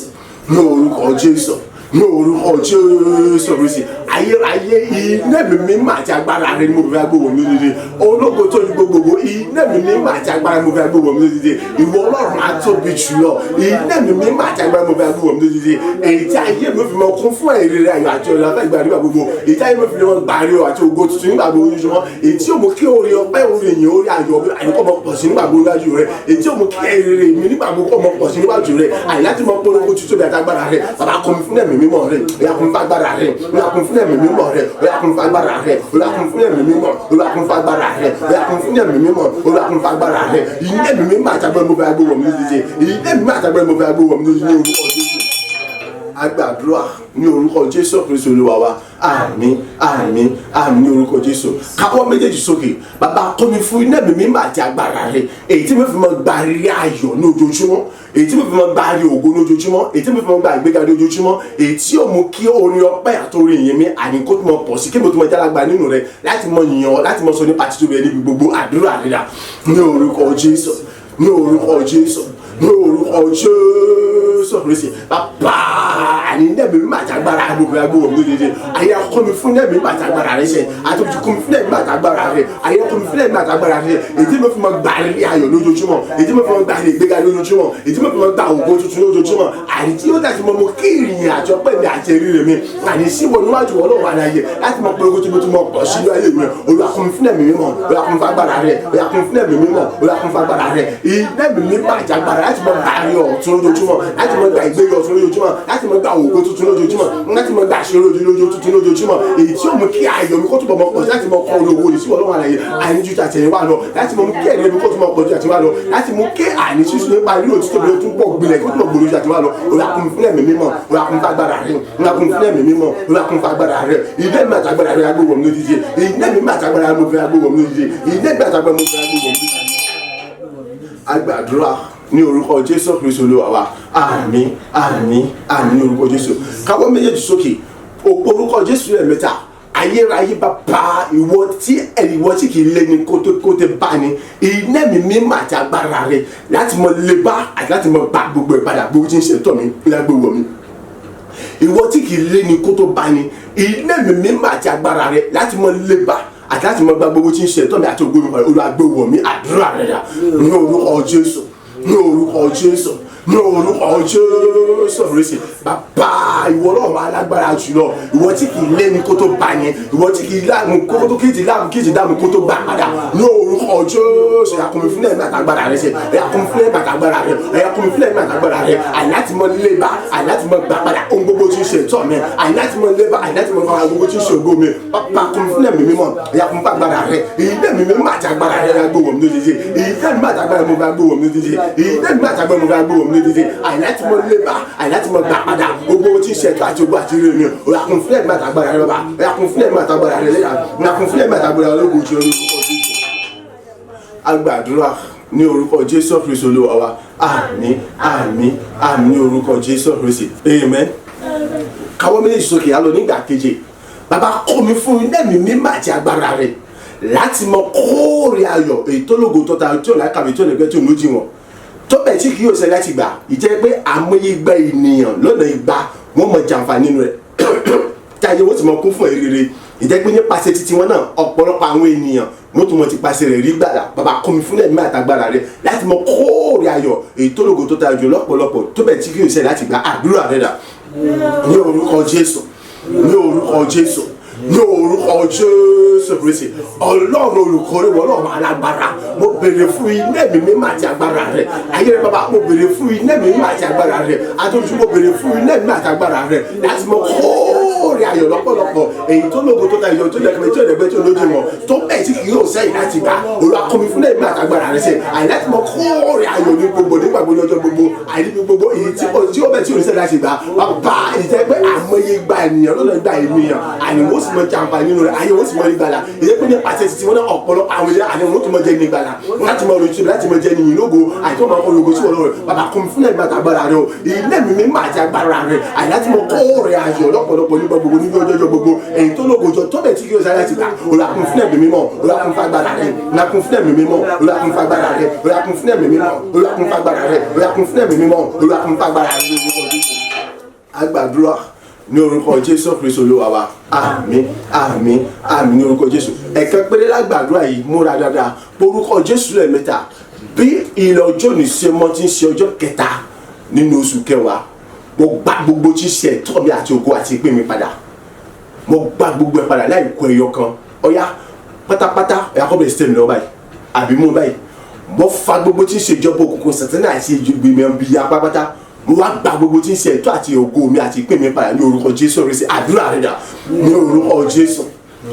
ní orúkọ Jésù ní orúkọ Jésù Kristi ayérayé iná mi mímọ́ àti agbára rẹ̀ ni mo fẹ́ gbówó mi lóde ológo tó ní gbogbogbò iná mi mímọ́ àti agbára mo fẹ́ gbówó mi lóde ìwọ Ọlọ́run á tóbi jùlọ iná mi mímọ́ àti agbára mo fẹ́ gbówó mi lóde èyí tí ayé mi fi mọ kún fún ìrírí ayọ̀ àti ọ̀la fẹ́ gbà nígbà gbogbo èyí tí ayé mi fi mọ gbàrí àti ògo tuntun nígbà gbogbo ojúmọ́ èyí tí ó mú kí orí ọpẹ́ orí ìyìn orí ayọ̀ àyíkọ́ mọ pọ̀ sí nígbà gbogbo níwájú rẹ̀ èyí tí ó mú kí ìrírí mi nígbà gbogbo mọ pọ̀ sí níwájú rẹ̀ àyí láti mọ polówó tuntun bí àtàgbára rẹ̀ bàbá kún mi fún ẹ̀mí mímọ́ rẹ̀ ìyá kún fún agbára rẹ̀ ìyá kún fún ẹ̀mí mímọ́ rẹ̀ Olúwa kún fún agbára rẹ̀ Olúwa kún fún ẹ̀mí mímọ́ Olúwa kún fún agbára rẹ̀ Olúwa kún fún ẹ̀mí mímọ́ Olúwa kún fún agbára rẹ̀ ìyìn ẹ̀mí mímọ́ àtàgbẹ́ mo fẹ́ agbóhùn mi lójijì ìyìn ẹ̀mí mímọ́ àtàgbẹ́ mo fẹ́ agbóhùn mi lójijì ní orúkọ Jésù agbàdúrà ní orúkọ Jésù Kristi Olúwa wa àmín àmín àmín ní orúkọ Jésù káwọ́ méjèèjì sókè bàbá kọ́ mi fún iná mi mímọ́ àti agbára rẹ̀ èyí tí mo fi mọ gba rírí ayọ̀ ní ojoojúmọ́ èyí tí mo fi mọ gba rí ògo ní ojoojúmọ́ èyí tí mo fi mọ gba ìgbéga ní ojoojúmọ́ èyí tí yóò mú kí orin ọpẹ́ àtòrí ìyìn mi àní kó tó mọ pọ̀ sí kí mo tó mọ jálágbá nínú rẹ̀ láti mọ yìnyín láti mọ sọ nípa títú rẹ̀ níbi gbogbo àdúrà rẹ̀ ní orúkọ Jésù ní orúkọ Jésù ní orúkọ Jésù Kristi bàbá àní nẹ́ẹ̀mí mímọ́ àtàgbára gbogbo agbóhùn mi lójijì ayé akọ́ mi fún nẹ́ẹ̀mí mímọ́ àtàgbára rẹ̀ ṣe àtúntò kọ́ mi fún nẹ́ẹ̀mí mímọ́ àtàgbára rẹ̀ ayé akọ́ mi fún nẹ́ẹ̀mí mímọ́ àtàgbára rẹ̀ èdè mi fi mọ gbà rí ayọ̀ lójoojúmọ́ èdè mi fi mọ gbà rí ìgbéga lójoojúmọ́ èdè mi fi mọ gbà ògo tuntun lójoojúmọ́ àní tí yóò dàtí mọ mo kí ìrìn àjọ pẹ́ mi àti eré mi àní síwọ níwájú Ọlọ́run aláyé láti mọ pé ogun tí mo ti mọ pọ̀ sínú ayé mi Olúwa kún mi fún nẹ́ẹ̀mí mímọ́ Olúwa kún mi fún agbára rẹ̀ Olúwa kún mi fún nẹ́ẹ̀mí mímọ́ Olúwa kún mi fún agbára rẹ̀ nẹ́ẹ̀mí mímọ́ àtàgbára láti mọ gbà rí ọ̀tun lójoojúmọ́ láti mọ gbà ìgbéga ọ̀tun lójoojúmọ́ láti mọ gbà ògo tuntun lójoojúmọ́ láti mọ gbà àṣírí lójoojúmọ́ tuntun lójoojúmọ́ èyí tí ó mú kí ayọ̀ mi kó túbọ̀ mọ pọ̀ sí láti mọ kọ́ olówó ní sí Ọlọ́run àlàyé àní ju tàtẹ̀yìn wá lọ láti mọ mú kí ẹ̀rí mi kó túbọ̀ pọ̀ ju àti wá lọ láti mú kí àní sísun nípa lílo títọ́ bí ó tún pọ̀ gbilẹ̀ kó túbọ̀ gbòòrò ju àti wá lọ Olúwa kún fún ẹ̀mí mímọ́ Olúwa kún fún agbára rẹ̀ Olúwa kún fún ẹ̀mí mímọ́ Olúwa kún fún agbára rẹ̀ ilé mi àtàgbára rẹ̀ agbóhùn mi lójijì ilé mi àtàgbára mo fẹ́ agbóhùn mi lójijì ilé mi àtàgbára mo fẹ́ agbóhùn mi lójijì agbàdúrà ní orúkọ Jésù Kristi Olúwa wa àmín àmín àmín ní orúkọ Jésù káwọ́ méjèèjì sókè orúkọ Jésù rẹ̀ mẹ́ta ayérayé bàbá ìwọ tí kì í lé ní kóté bá ní iná mi mímọ́ àti agbára rẹ̀ láti mọ lè bá àti láti mọ bá gbogbo ìpadà gbogbo tí ń ṣe tọ̀ mí lágbèwọ̀ mi ìwọ tí kì í lé ní kótó bá ní iná mi mímọ́ àti agbára rẹ̀ láti mọ lè bá àti láti mọ gba gbogbo tí ń ṣe tọ̀ mí àti ògo mi padà Olúwa gbèwọ̀ mi àdúrà rẹ̀ dà ní orúkọ Jésù ní orúkọ Jésù ní orúkọ Jésù Kristi bàbá ìwọ Ọlọ́run alágbára jùlọ ìwọ tí kì í lé ní kó tó bá yẹn ìwọ tí kì í láàmú kó tó kéjì láàmú kéjì dáàmú kó tó bá padà ní orúkọ Jésù ẹ̀yà kún mi fún ẹ̀mí àtàgbára rẹ ṣe ẹ̀yà kún mi fún ẹ̀mí àtàgbára rẹ ẹ̀yà kún mi fún ẹ̀mí àtàgbára rẹ àìláti mọ lé bá àìláti mọ gbà padà ohun gbogbo tí ń ṣe ìtọ́ mi àìláti mọ lé bá àìláti mọ gbà gbogbo tí ń ṣe ògo mi bàbá kún mi fún ẹ̀mí mímọ́ ẹ̀yà kún mi fún agbára rẹ ìdẹ́ mi mímọ́ àtàgbára rẹ agbóhùn mi lójijì ìdẹ́ mi àtàgbára mo fẹ́ agbóhùn mi lójijì ìdẹ́ mi àtàgbára mo fẹ́ agbóhùn mi lójijì àìláti mọ lé bá àìláti mọ gbà padà gbogbo tí ń ṣe ẹ̀tọ́ àti ogun àti ire mi ó yá kún fún ẹ̀mí àtàgbára rẹ bàbá ó yá kún fún ẹ̀mí àtàgbára rẹ lẹ́yà ó yá kún fún ẹ̀mí àtàgbára rẹ lóko ojú orúkọ Jésù agbàdúrà ní orúkọ Jésù Kristi Olúwa wa àmín àmín àmín ní orúkọ Jésù Kristi amen káwọ́ méjèèjì sókè á lọ nígbà keje bàbá kọ́ mi fún ẹ̀mí mímọ́ àti agbára rẹ láti mọ kóòrè ayọ̀ èyí tó lógo tó ta tí ò lákàwé tí ò lẹ́gbẹ́ tí ò lójì wọn tó bẹ̀ tí kì yóò ṣe láti gbà ìjẹ́ pé àmúyẹ igba ènìyàn lọ́nà igba wọ́n mọ jàǹfà nínú rẹ̀ tí ayé wọ́n ti mọ kún fún èrè ìjẹ́ pé nípasẹ̀ títí wọn náà ọ̀pọ̀lọpọ̀ àwọn ènìyàn wọ́n tún mọ ti pasẹ̀ rẹ̀ rí gbàdá bàbá kọ́ mi fún ẹ̀mí àtàgbára rẹ̀ láti mọ kóòrè ayọ̀ èyí tó lógo tó ta jù lọ́pọ̀lọpọ̀ tó bẹ̀ tí kì yóò ṣe láti gbà àdúrà rẹ̀ dà ní orúkọ Jésù ní orúkọ Jésù ní orúkọ Jésù Kristi Ọlọ́run olùkórè wọ Ọlọ́run alágbára mo béèrè fún iná ẹ̀mí mímọ́ àti agbára rẹ̀ ayé rẹ̀ bàbá mo béèrè fún iná ẹ̀mí mímọ́ àti agbára rẹ̀ àtúntò mo béèrè fún iná ẹ̀mí àti agbára rẹ̀ láti mọ kóòrè ayọ̀ lọ́pọ̀lọpọ̀ èyí tó lógo tó ta ìyọ̀ tó lẹ́gbẹ̀ẹ́ tó lẹ́gbẹ̀ẹ́ tó lójú mọ̀ tó bẹ́ẹ̀ tí kì yóò sẹ́yìn láti gbà Olúwa kọ́ mi fún ẹ̀mí àti agbára rẹ̀ ṣe àyè láti mọ kóòrè ayọ̀ ní gbogbo nígbà gbogbo ọjọ́ gbogbo àyè ní gbogbo èyí tí ó bẹ́ẹ̀ tí ò ní sẹ́yìn láti gbà bàbá ìjẹ́ pé àmọye gba ènìyàn lọ́nà gba ènìyàn àyè wọ́n sì mọ jàǹfà nínú rẹ̀ ayé wọ́n sì mọ ìgbàlà ìjẹ́ pé ní pàṣẹ títí wọn náà ọ̀pọ̀lọpọ̀ àwọn ilé àyè wọn tó mọ jẹ́ ní ìgbàlà láti mọ orí tìrì láti mọ jẹ́ ní ìlógo àyè tó mọ ológo tí wọ́n lọ rẹ̀ bàbá kún fún ẹ̀gbà àtàgbára rẹ̀ o ilé mi mímọ́ àti agbára rẹ̀ àyè láti mọ kóòrè ayọ̀ lọ́pọ̀lọpọ̀ nígbà gbogbo níbi ọjọ́ gbogbo èyí tó lógo jọ tó bẹ̀ tí kí o sáré ti gbà Olúwa kún fún ẹ̀mí mímọ́ Olúwa kún fún agbára rẹ̀ Olúwa kún fún ẹ̀mí mímọ́ Olúwa kún fún agbára rẹ̀ Olúwa kún fún ẹ̀mí mímọ́ Olúwa kún fún agbára rẹ̀ Olúwa kún fún ẹ̀mí mímọ́ Olúwa kún fún agbára rẹ̀ agbàdúrà ní orúkọ Jésù Kristi Olúwa wa àmín àmín àmín ní orúkọ Jésù ẹ̀kan péré lágbàdúrà yìí múra dáadáa orúkọ Jésù lẹ́ẹ̀mẹ́ta bí ilẹ̀ ọjọ́ ní ṣe mọ́ tí ń ṣe ọjọ́ kẹta nínú oṣù kẹwàá mo gbà gbogbo tí ń ṣe ẹ̀tọ́ mi àti ògo àti ìpín mi padà mo gbà gbogbo ẹ̀ padà láì kó ẹyọ kan ọ̀yá pátápátá ẹ̀yà kọ́ bẹ̀rẹ̀ sí tẹ̀mí lọ báyìí àbí mú báyìí mo fa gbogbo tí ń ṣe ìjọba òkùnkùn Sátánì àti ìgbìmọ̀ bí apá pátá mo wá gba gbogbo tí ń ṣe ẹ̀tọ́ àti ògo mi àti ìpín mi padà ní orúkọ Jésù Kristi. Àdúrà rẹ̀ dà ní orúkọ Jésù,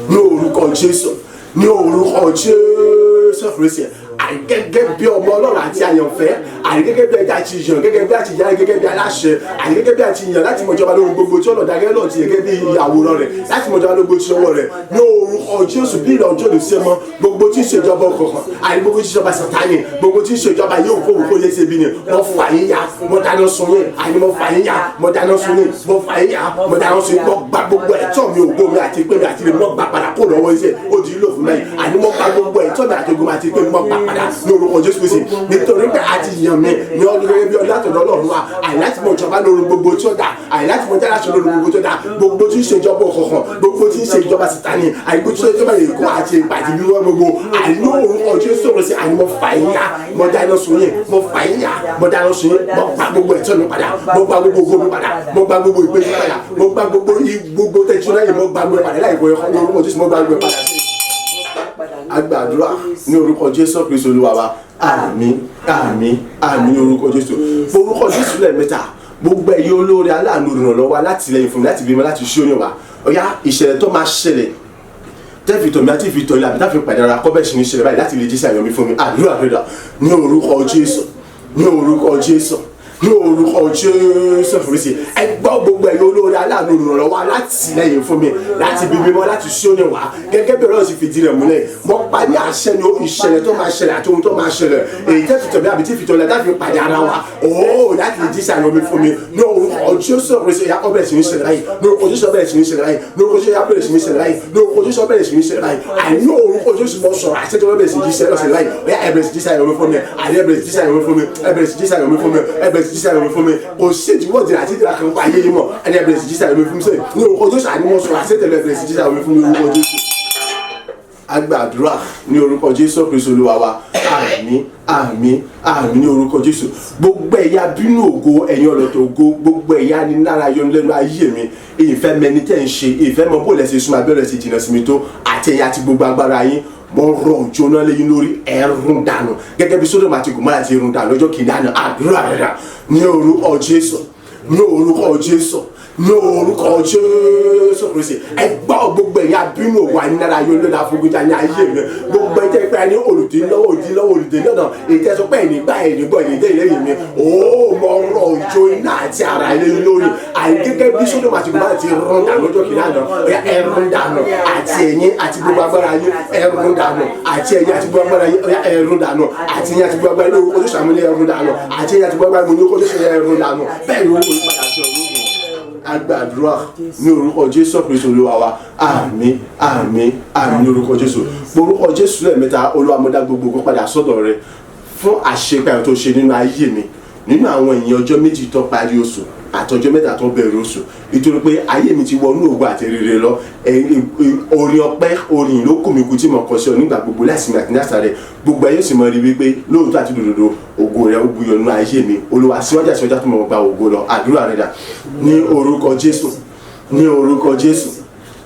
ní orúkọ Jésù, ní orúkọ Jésù Kristi. Gẹ́gẹ́ bí ọmọ Ọlọ́run àti àyànfẹ́, gẹ́gẹ́ bí ẹja ti yàn, gẹ́gẹ́ bí àti yára, gẹ́gẹ́ bí aláṣẹ, gẹ́gẹ́ bí àti yàn láti mọ̀jọba lórí gbogbo tí ọ̀nà dàgẹ́ lọ́ọ̀ ti yẹ gẹ́gẹ́ bí àwòrán rẹ̀ láti mọ̀jọba lórí gbogbo tí ọwọ́ rẹ̀ ní orúkọ Jésù. Bí ìlà ọjọ́ lè ṣe mọ́ gbogbo tí ń ṣèjọba ọkọ̀ọ̀kan gbogbo tí ń ṣèjọba Sátánì, gbogbo tí ń ṣèjọba yóò kó òkú yé ṣe bí ni mo fà yín ya, mo dáná sun yín, mo fà yín ya, mo dáná sun yín, mo fà yín ya, mo dáná sun yín, mo gba gbogbo ẹ̀tọ́ mi, ògo mi àti ìpín mi àti ìrìn mo gbà padà kó lọ́wọ́ iṣẹ́ ó di ìlò fún mi. Mo gba gbogbo ẹ̀tọ́ mi àti ògo mi àti ìpín mi mo gbà padà ní orúkọ Jésù Kristi. Nítorí pé a ti yàn mí ní ọdún gẹ́gẹ́ bí ọdún àtọ̀dọ̀ Ọlọ́run wa, láti mọ ìjọba lórí gbogbo tí ó dá, láti mọ jáde aṣọ lórí gbogbo tí ó dá, gbogbo tí ń ṣe ìjọba ọ̀kọ̀ọ̀kan, gbogbo tí ń ṣe ìjọba Sátánì, gbogbo tí ń ṣe ìjọba èkó àti ìpàdé wíwọ́ gbogbo, ní orúkọ Jésù Kristi. Mo fà yín ya, mo dáná sun yín, mo fà yín ya, mo dáná sun yín, mo gba gbogbo ẹ̀tọ́ mi padà, mo gba gbogbo ògo mi padà, mo gba gbogbo ìpè mi padà, mo gba gbogbo tẹ̀síwọ́n láyé, mo gba gbogbo padà láì wọ ní orúkọ Jésù, mo gba gbogbo padà. Agbàdúrà ní orúkọ Jésù Kristi Olúwa wa. Àmín, àmín, àmín ní orúkọ Jésù. Orúkọ Jésù lẹ́ẹ̀mẹ́ta. Gbogbo ẹ̀yin olóore aláàánú ìrànlọ́wọ́ alátìlẹ́yìn fún mi láti bímọ láti ṣí òyìnbá. Ọ̀yá ìṣẹ̀lẹ̀ tó máa ṣẹlẹ̀ tẹ́fìtọ̀ mi àti ìfìtọ̀ ilé àbí táfi pàdé ara kọ́bẹ̀ṣì ní ṣẹlẹ̀ báyìí láti lè jíṣẹ́ àyọ̀mí fún mi. Àdúrà rẹ̀ dà ní orúkọ Jésù, ní orúkọ Jésù, ní orúkọ Jésù Kristi. Ẹ gbọ́ gbogbo ẹ̀yin olóore aláàánú ìrànlọ́wọ́ alátìlẹ́yìn fún mi láti bí mímọ́ láti ṣí òní wá gẹ́gẹ́ bí Ọlọ́run sì fìdí rẹ̀ múlẹ̀. Mo pa ní àṣẹ ní ìṣẹ̀lẹ̀ tó máa ṣẹlẹ̀ àti ohun tó máa ṣẹlẹ̀ èyí tẹ́fìtọ̀ mi àbí tífìtọ̀ ilé láti pàdé ara wa láti lè jíṣẹ́ àyọ̀mí fún mi ní orúkọ Jésù Kristi. Ìyá ọbẹ̀ sì ń ṣẹlẹ̀ báyìí ní orúkọ Jésù, ọbẹ̀ sì ń ṣẹlẹ̀ báyìí ní orúkọ Jésù, ọbẹ̀ sì ń ṣẹlẹ̀ báyìí ní orúkọ Jésù, ọbẹ̀ sì ń ṣẹlẹ̀ báyìí. Àìní orúkọ Jésù mo sọ̀rọ̀ àṣẹ tó ọbẹ̀ sì jíṣẹ́ lọ́sẹ̀ báyìí. Ọ̀yá ẹ̀bẹ̀ sì jíṣẹ́ àyọ̀mí fún mi, àyè ẹ̀bẹ̀ sì jíṣẹ́ àyọ̀mí fún mi, ẹ̀bẹ̀ sì jíṣẹ́ àyọ̀mí fún mi, ẹ̀bẹ̀ sì jíṣẹ́ àyọ̀mí fún mi. Kò sí ìdíwọ́ ìdíra àti ìdíra kan pa ayé yìí mọ̀, ẹni ẹ̀bẹ̀ sì jíṣẹ́ àyọ̀mí fún mi sẹ́yìn ní orúkọ Jésù. Àní mo sọ̀rọ̀ àṣẹ tẹ̀lé ẹ̀bẹ̀ sì jíṣẹ́ àyọ̀mí fún mi ní orúkọ Jésù. Agbàdúrà ní orúkọ Jésù Kristi Olúwa wa. Àmín, àmín, àmín ní orúkọ Jésù. Gbogbo ẹ̀yà bínú ògo, ẹ̀yin ọlọ́tọ̀ ògo, gbogbo ẹ̀yà ni lára yọ lẹ́nu ayé mi. Ìfẹ́ mẹni tẹ́ ń ṣe, ìfẹ́ mọ bó lẹ́sẹ̀ súnmọ́ abẹ́rẹ́ sí jìnnà sí mi tó àti ẹ̀yà àti gbogbo agbára yín. Mo rọ̀ òjò náà lẹ́yìn lórí ẹ̀rùn dànù gẹ́gẹ́ bí Sódómù àti Gòmórà ti run dànù lọ́jọ́ kìíní àná. Àdúrà rẹ̀ dà ní orúkọ Jésù, ní orúkọ Jésù, ní orúkọ Jésù Kristi. Ẹ gbọ́ gbogbo ẹ̀yà bínú òwò ànínára yóò lọ́dà fúngunjà ní ayé mi. Gbogbo ẹ̀ tẹ́ pé ẹni olùdílọ́wọ́ olùdílọ́nà èyí tẹ́ sọ pé ẹni gbá ẹni gbọ́ ẹni dé ìlẹ́yìn mi. Mo rọ̀ òjò iná àti ara ilé lórí gẹ́gẹ́ bí Sódómù àti Gòmórà ti run dànù lọ́jọ́ kìíní àná. Ẹ̀rùn dànù àti ẹ̀yin àti gbogbo agbára yín, ẹ̀rùn dànù àti ẹ̀yin àti gbogbo agbára yín, ẹ̀rùn dànù àti ẹ̀yin àti gbogbo agbára yín lórúkọ Jésù. Àmì ẹ̀rùn dànù àti ẹ̀yin àti gbogbo agbára yín lórúkọ Jésù. Ẹ̀rùn dànù bẹ́ẹ̀ ló ń padà sí ọ̀run. Agbàdúrà ní orúkọ Jésù Kristi Olúwa wa. Àmín, àmín, àmín ní orúkọ Jésù. Orúkọ Jésù lẹ́ẹ̀mẹ́ta. Olúwa mo dá gbogbo ògo padà sọ́dọ̀ rẹ fún àṣepẹ́ tó ṣe nínú ayé mi nínú àwọn èèyàn ọjọ́ méjì tó parí oṣù àtọjọ́ mẹ́ta tó bẹ̀rẹ̀ oṣù, nítorí pé ayé mi ti wọnú ògo àti rere lọ. Orin ọpẹ́, orin ló kù mí kú tí mo kọ sí ọ nígbà gbogbo láìsinmi àti nísàlẹ̀. Gbogbo ayé sì mọ rí wípé lóòótọ́ àti lòdòdó ògo rẹ̀ ó buyọ nínú ayé mi. Olúwa síwájú àti ọjà tó mọ̀ gba ògo lọ. Àdúrà rẹ̀ dà ní orúkọ Jésù, ní orúkọ Jésù,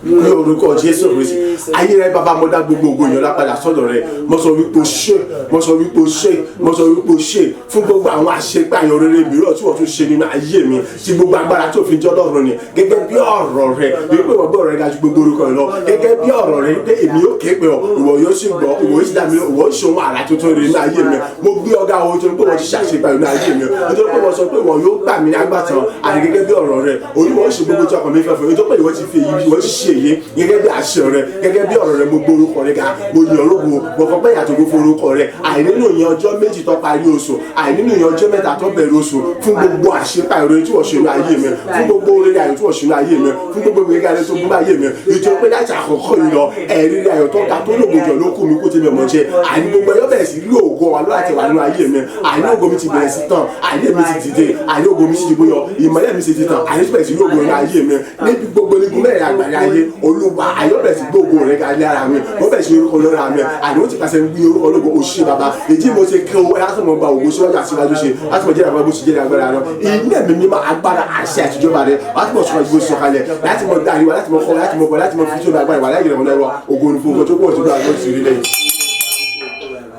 ní orúkọ Jésù Kristi. Ayé rẹ bàbá mo dá gbogbo ògo yẹn lápadà sọ́dọ̀ rẹ. Mo sọ wípé o ṣe, mo sọ wípé o ṣe, mo sọ wípé o ṣe fún gbogbo àwọn àṣepàyàn rere mìíràn tí wọ́n tún ṣe nínú ayé mi, tí gbogbo agbára tó fi jọ́ lọ́rùn ni gẹ́gẹ́ bí ọ̀rọ̀ rẹ wípé wọ́n bọ̀ rẹ ga ju gbogbo orúkọ rẹ lọ, gẹ́gẹ́ bí ọ̀rọ̀ rẹ wípé èmi yóò ké pé ọ ìwọ yóò sì gbọ́, ìwọ yóò sì dá mi lọ, ìwọ yóò ṣe ohun àrà tuntun rẹ nínú ayé mi. Mo gbé ọ̀gá ohun nítorí pé wọ́n ti ṣàṣepàyàn nínú ayé mi, nítorí pé wọ́n sọ pé wọ́n yóò gbà mí ní agbátan àti gẹ́gẹ́ bí ọ̀rọ̀ rẹ oníwọ̀n ṣe gbogbo tí ọkàn mi fẹ́ fún mi, nítorí pé ìwọ ti fi èyí ìwọ ti ṣe èyí gẹ́gẹ́ bí àṣẹ rẹ, gẹ́gẹ́ bí ọ̀rọ̀ rẹ. Mo gbé orúkọ rẹ ga, mo yàn ológo, mo fọpẹ́ yàtọ̀ gbogbo orúkọ rẹ. Àìnínú ìyẹn ọjọ́ méjì tó parí oṣù, àìnínú ìyẹn ọjọ́ mẹ́ta tó bẹ̀rẹ̀ oṣù, fún gbogbo àṣepà ìròyìn tí wọ́n ṣe ní ayé mi, fún gbogbo oríire ayọ̀ tí wọ́n ṣe ní ayé mi, fún gbogbo ìgbéga rẹ tó gbé ayé mi. Nítorí pé láti àkọ́kọ́ yìí lọ ẹ̀rí ayọ̀ tó ga tó lògùn jọ ló kù mí kó tẹ́lẹ̀ mọ́ jẹ́. Àní gbogbo ẹyọ bẹ̀rẹ̀ sí rí ògo wa láti wà nínú ayé mi. Àní ògo mi ti bẹ̀rẹ̀ sí tàn, àní mi ti dìde, àní ògo mi ti bóyọ, ìmọ́lẹ̀ mi ti di tàn, àní bẹ̀rẹ̀ sí rí ògo nínú ayé mi. Níbi gbogbo nígun mẹ́rin àgbáyé ayé, Olúwa ayọ̀ bẹ̀rẹ̀ sí gbé ògo rẹ ga ní ara mi. Mo bẹ̀rẹ̀ sí orúkọ lọ́ra mi, àní ó ti pàṣẹ gbé orúkọ lógo òṣìṣẹ́ bàbá. Èjì mo ṣe kí o láti mọ̀ gba ògo síwájú àti síwájú ṣe, láti mọ̀ jẹ́ àgbà bó ṣe jẹ́ agbára lọ. Ilé ẹ̀mí mímọ́ agbára àṣẹ àtijọba rẹ, láti mọ̀ sọ́kà ìgbó sọ̀kalẹ̀, láti mọ̀ dárí wa, láti mọ̀ kọ́, láti mọ̀ bọ̀, láti mọ̀ fi tó agbára wa láyé ìrẹ̀wọ̀n lẹ́wọ̀ ògo ní fún ògo tó pọ̀ tó gbà lọ́sí rí lẹ́yìn.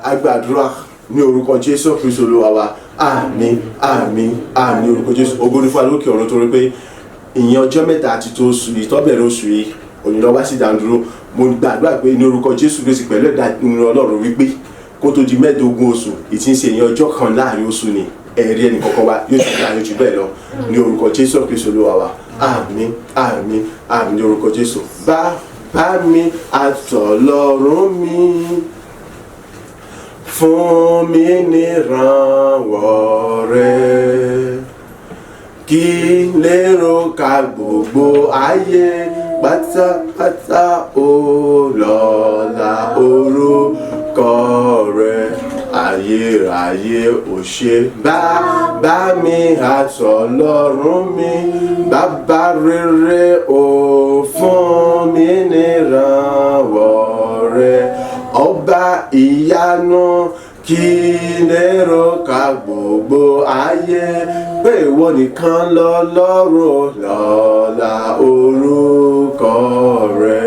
Agbàdúrà ní orúkọ Jésù Kristi Olúwa wa. Àmín àmín àmín ní orúkọ Jésù. Ògo ni fún wa lókè ọ̀run torí pé ìyẹn ọjọ́ mẹ́ta àti tó oṣù yìí tó bẹ̀rẹ̀ oṣù yìí òní lọ́wọ́ sí ìdádúró. Mo gbàdúrà pé ní orúkọ Jésù Kristi pẹ̀lú ẹ̀dá nínú Ọlọ́run wípé kó tó di mẹ́ẹ̀ẹ́dógún oṣù ìtí ń ṣe ìyẹn ọjọ́ kan láàrin oṣù ni ẹ̀rí ẹnì kọ̀ọ̀kan wa yóò ti gbà yóò jù bẹ́ẹ̀ lọ ní orúkọ Jésù Kristi Olúwa wa. Àmín àmín àmín ní orúkọ Jésù. Bàbá mi àtọlọ́run mi fún mi ní ìrànwọ́ rẹ kí lérò ká gbogbo ayé pátápátá ó lọ́lá orúkọ rẹ ayérayé ò ṣe. Bàbá mi àtọlọ́run mi bàbá rere ò fún mi ní ìrànwọ́ rẹ ọba ìyanu kí lérò ká gbogbo ayé pé ìwọ nìkan lọ́lọ́run lọ́lá orúkọ rẹ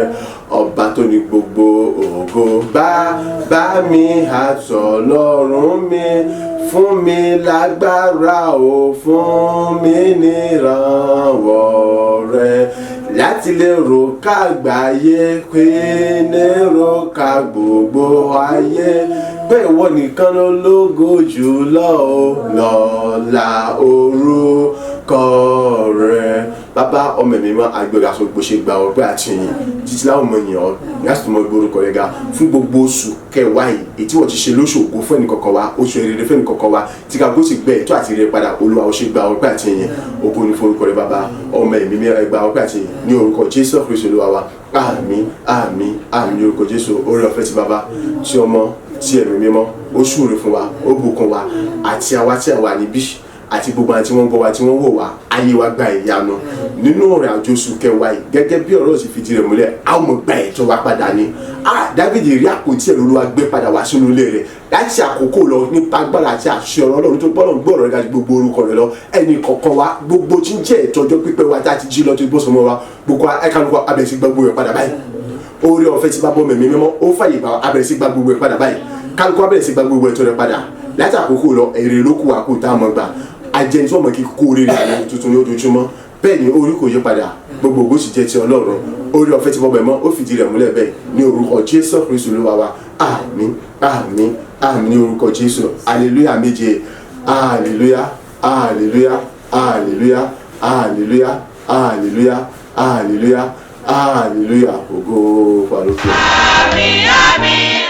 ọba tó ní gbogbo ògo. Bàbá mi àtọlọ́run mi fún mi lágbára ò fún mi ní ìrànwọ́ rẹ láti lè rò kágbáyé pé lérò ká gbogbo ayé pé ìwọ nìkan ló lógo jùlọ lọ́lá orúkọ rẹ. Bàbá ọmọ mi mọ agbẹ́ga sọ bó ṣe gba ọpẹ́ àti ìyìn títí láwọn ọmọ ènìyàn láti mọ ìgbórúkọ rẹ ga fún gbogbo oṣù kẹwàá yìí èyí tí wọ́n ti ṣe lóṣù ògo fún ẹnìkọ̀ọ̀kan wa oṣù èrè fún ẹnìkọ̀ọ̀kan wa tí ká gbó sì gbẹ ètò àti rẹ padà Olúwa ó ṣe gba ọpẹ́ àti ìyìn ògo ní forúkọ rẹ bàbá ọmọ ẹ̀mí mi gba ọpẹ́ àti ìyìn ní orúkọ Jésù Kristi Olúwa wa. Àmín àmín àmín ní orúkọ Jésù. Oore ọ̀fẹ́ ti bàbá tí ọmọ tí ẹ̀mí mímọ́ ó ṣúre fún wa ó bùkún wa àti àwa tí a wà níbí àti gbogbo àwọn tí wọ́n ń gbọ́ wa tí wọ́n wò wá ayé wa gba ìyanu nínú ọ̀rẹ́ àjò oṣù kẹwàá yìí gẹ́gẹ́ bí ọ̀rọ̀ sì fìdí rẹ̀ múlẹ̀ a ó mọ̀ gba ẹ̀tọ́ wa padà ni. Dáfídì rí àpótí ẹ̀rọ Olúwa gbé padà wá sínú ilé rẹ̀ láti àkókò lọ nípa agbára àti àṣẹ ọ̀rọ̀ Ọlọ́run tó gbọ́dọ̀ gbọ́dọ̀ rẹ̀ gbogbo orúkọ rẹ̀ lọ ẹnì kọ̀ọ̀kan wa gbogbo tí ń jẹ́ ìtọ́jọ́ pípẹ́ wa tá a ti jí lọ tó gbó sọmọ wa gbogbo ẹ̀ka abẹ̀rẹ̀ sí gbogbo rẹ̀ padà báyìí. Oore ọ̀fẹ́ ti bá bọ́ mẹ̀mí mímọ́ ó fàyè gbà abẹ̀rẹ̀ sí gbogbo rẹ̀ padà báyìí kálukú abẹ̀rẹ̀ sí gbogbo ẹ̀tọ́ rẹ̀ padà láti àkókò lọ èrè ló kù àkó tá a mọ̀ gbà ajẹnisọ́ mọ̀ kí kó rere àwọn tuntun ní ojoojúmọ́ bẹ́ẹ̀ ni orí kò yí padà gbogbo ògo sì jẹ́ ti Ọlọ́run oore ọ̀fẹ́ ti bọ́ bẹ̀ mọ́ ó fìdí rẹ̀ múlẹ̀ bẹ́ẹ̀ ní orúkọ Jésù Kristi Olúwa wa. Àmín àmín àmín ní orúkọ Jésù. Hallelujah méje hallelujah hallelujah hallelujah hallelujah hallelujah hallelujah hallelujah ògo wà lókè. Àmín àmín.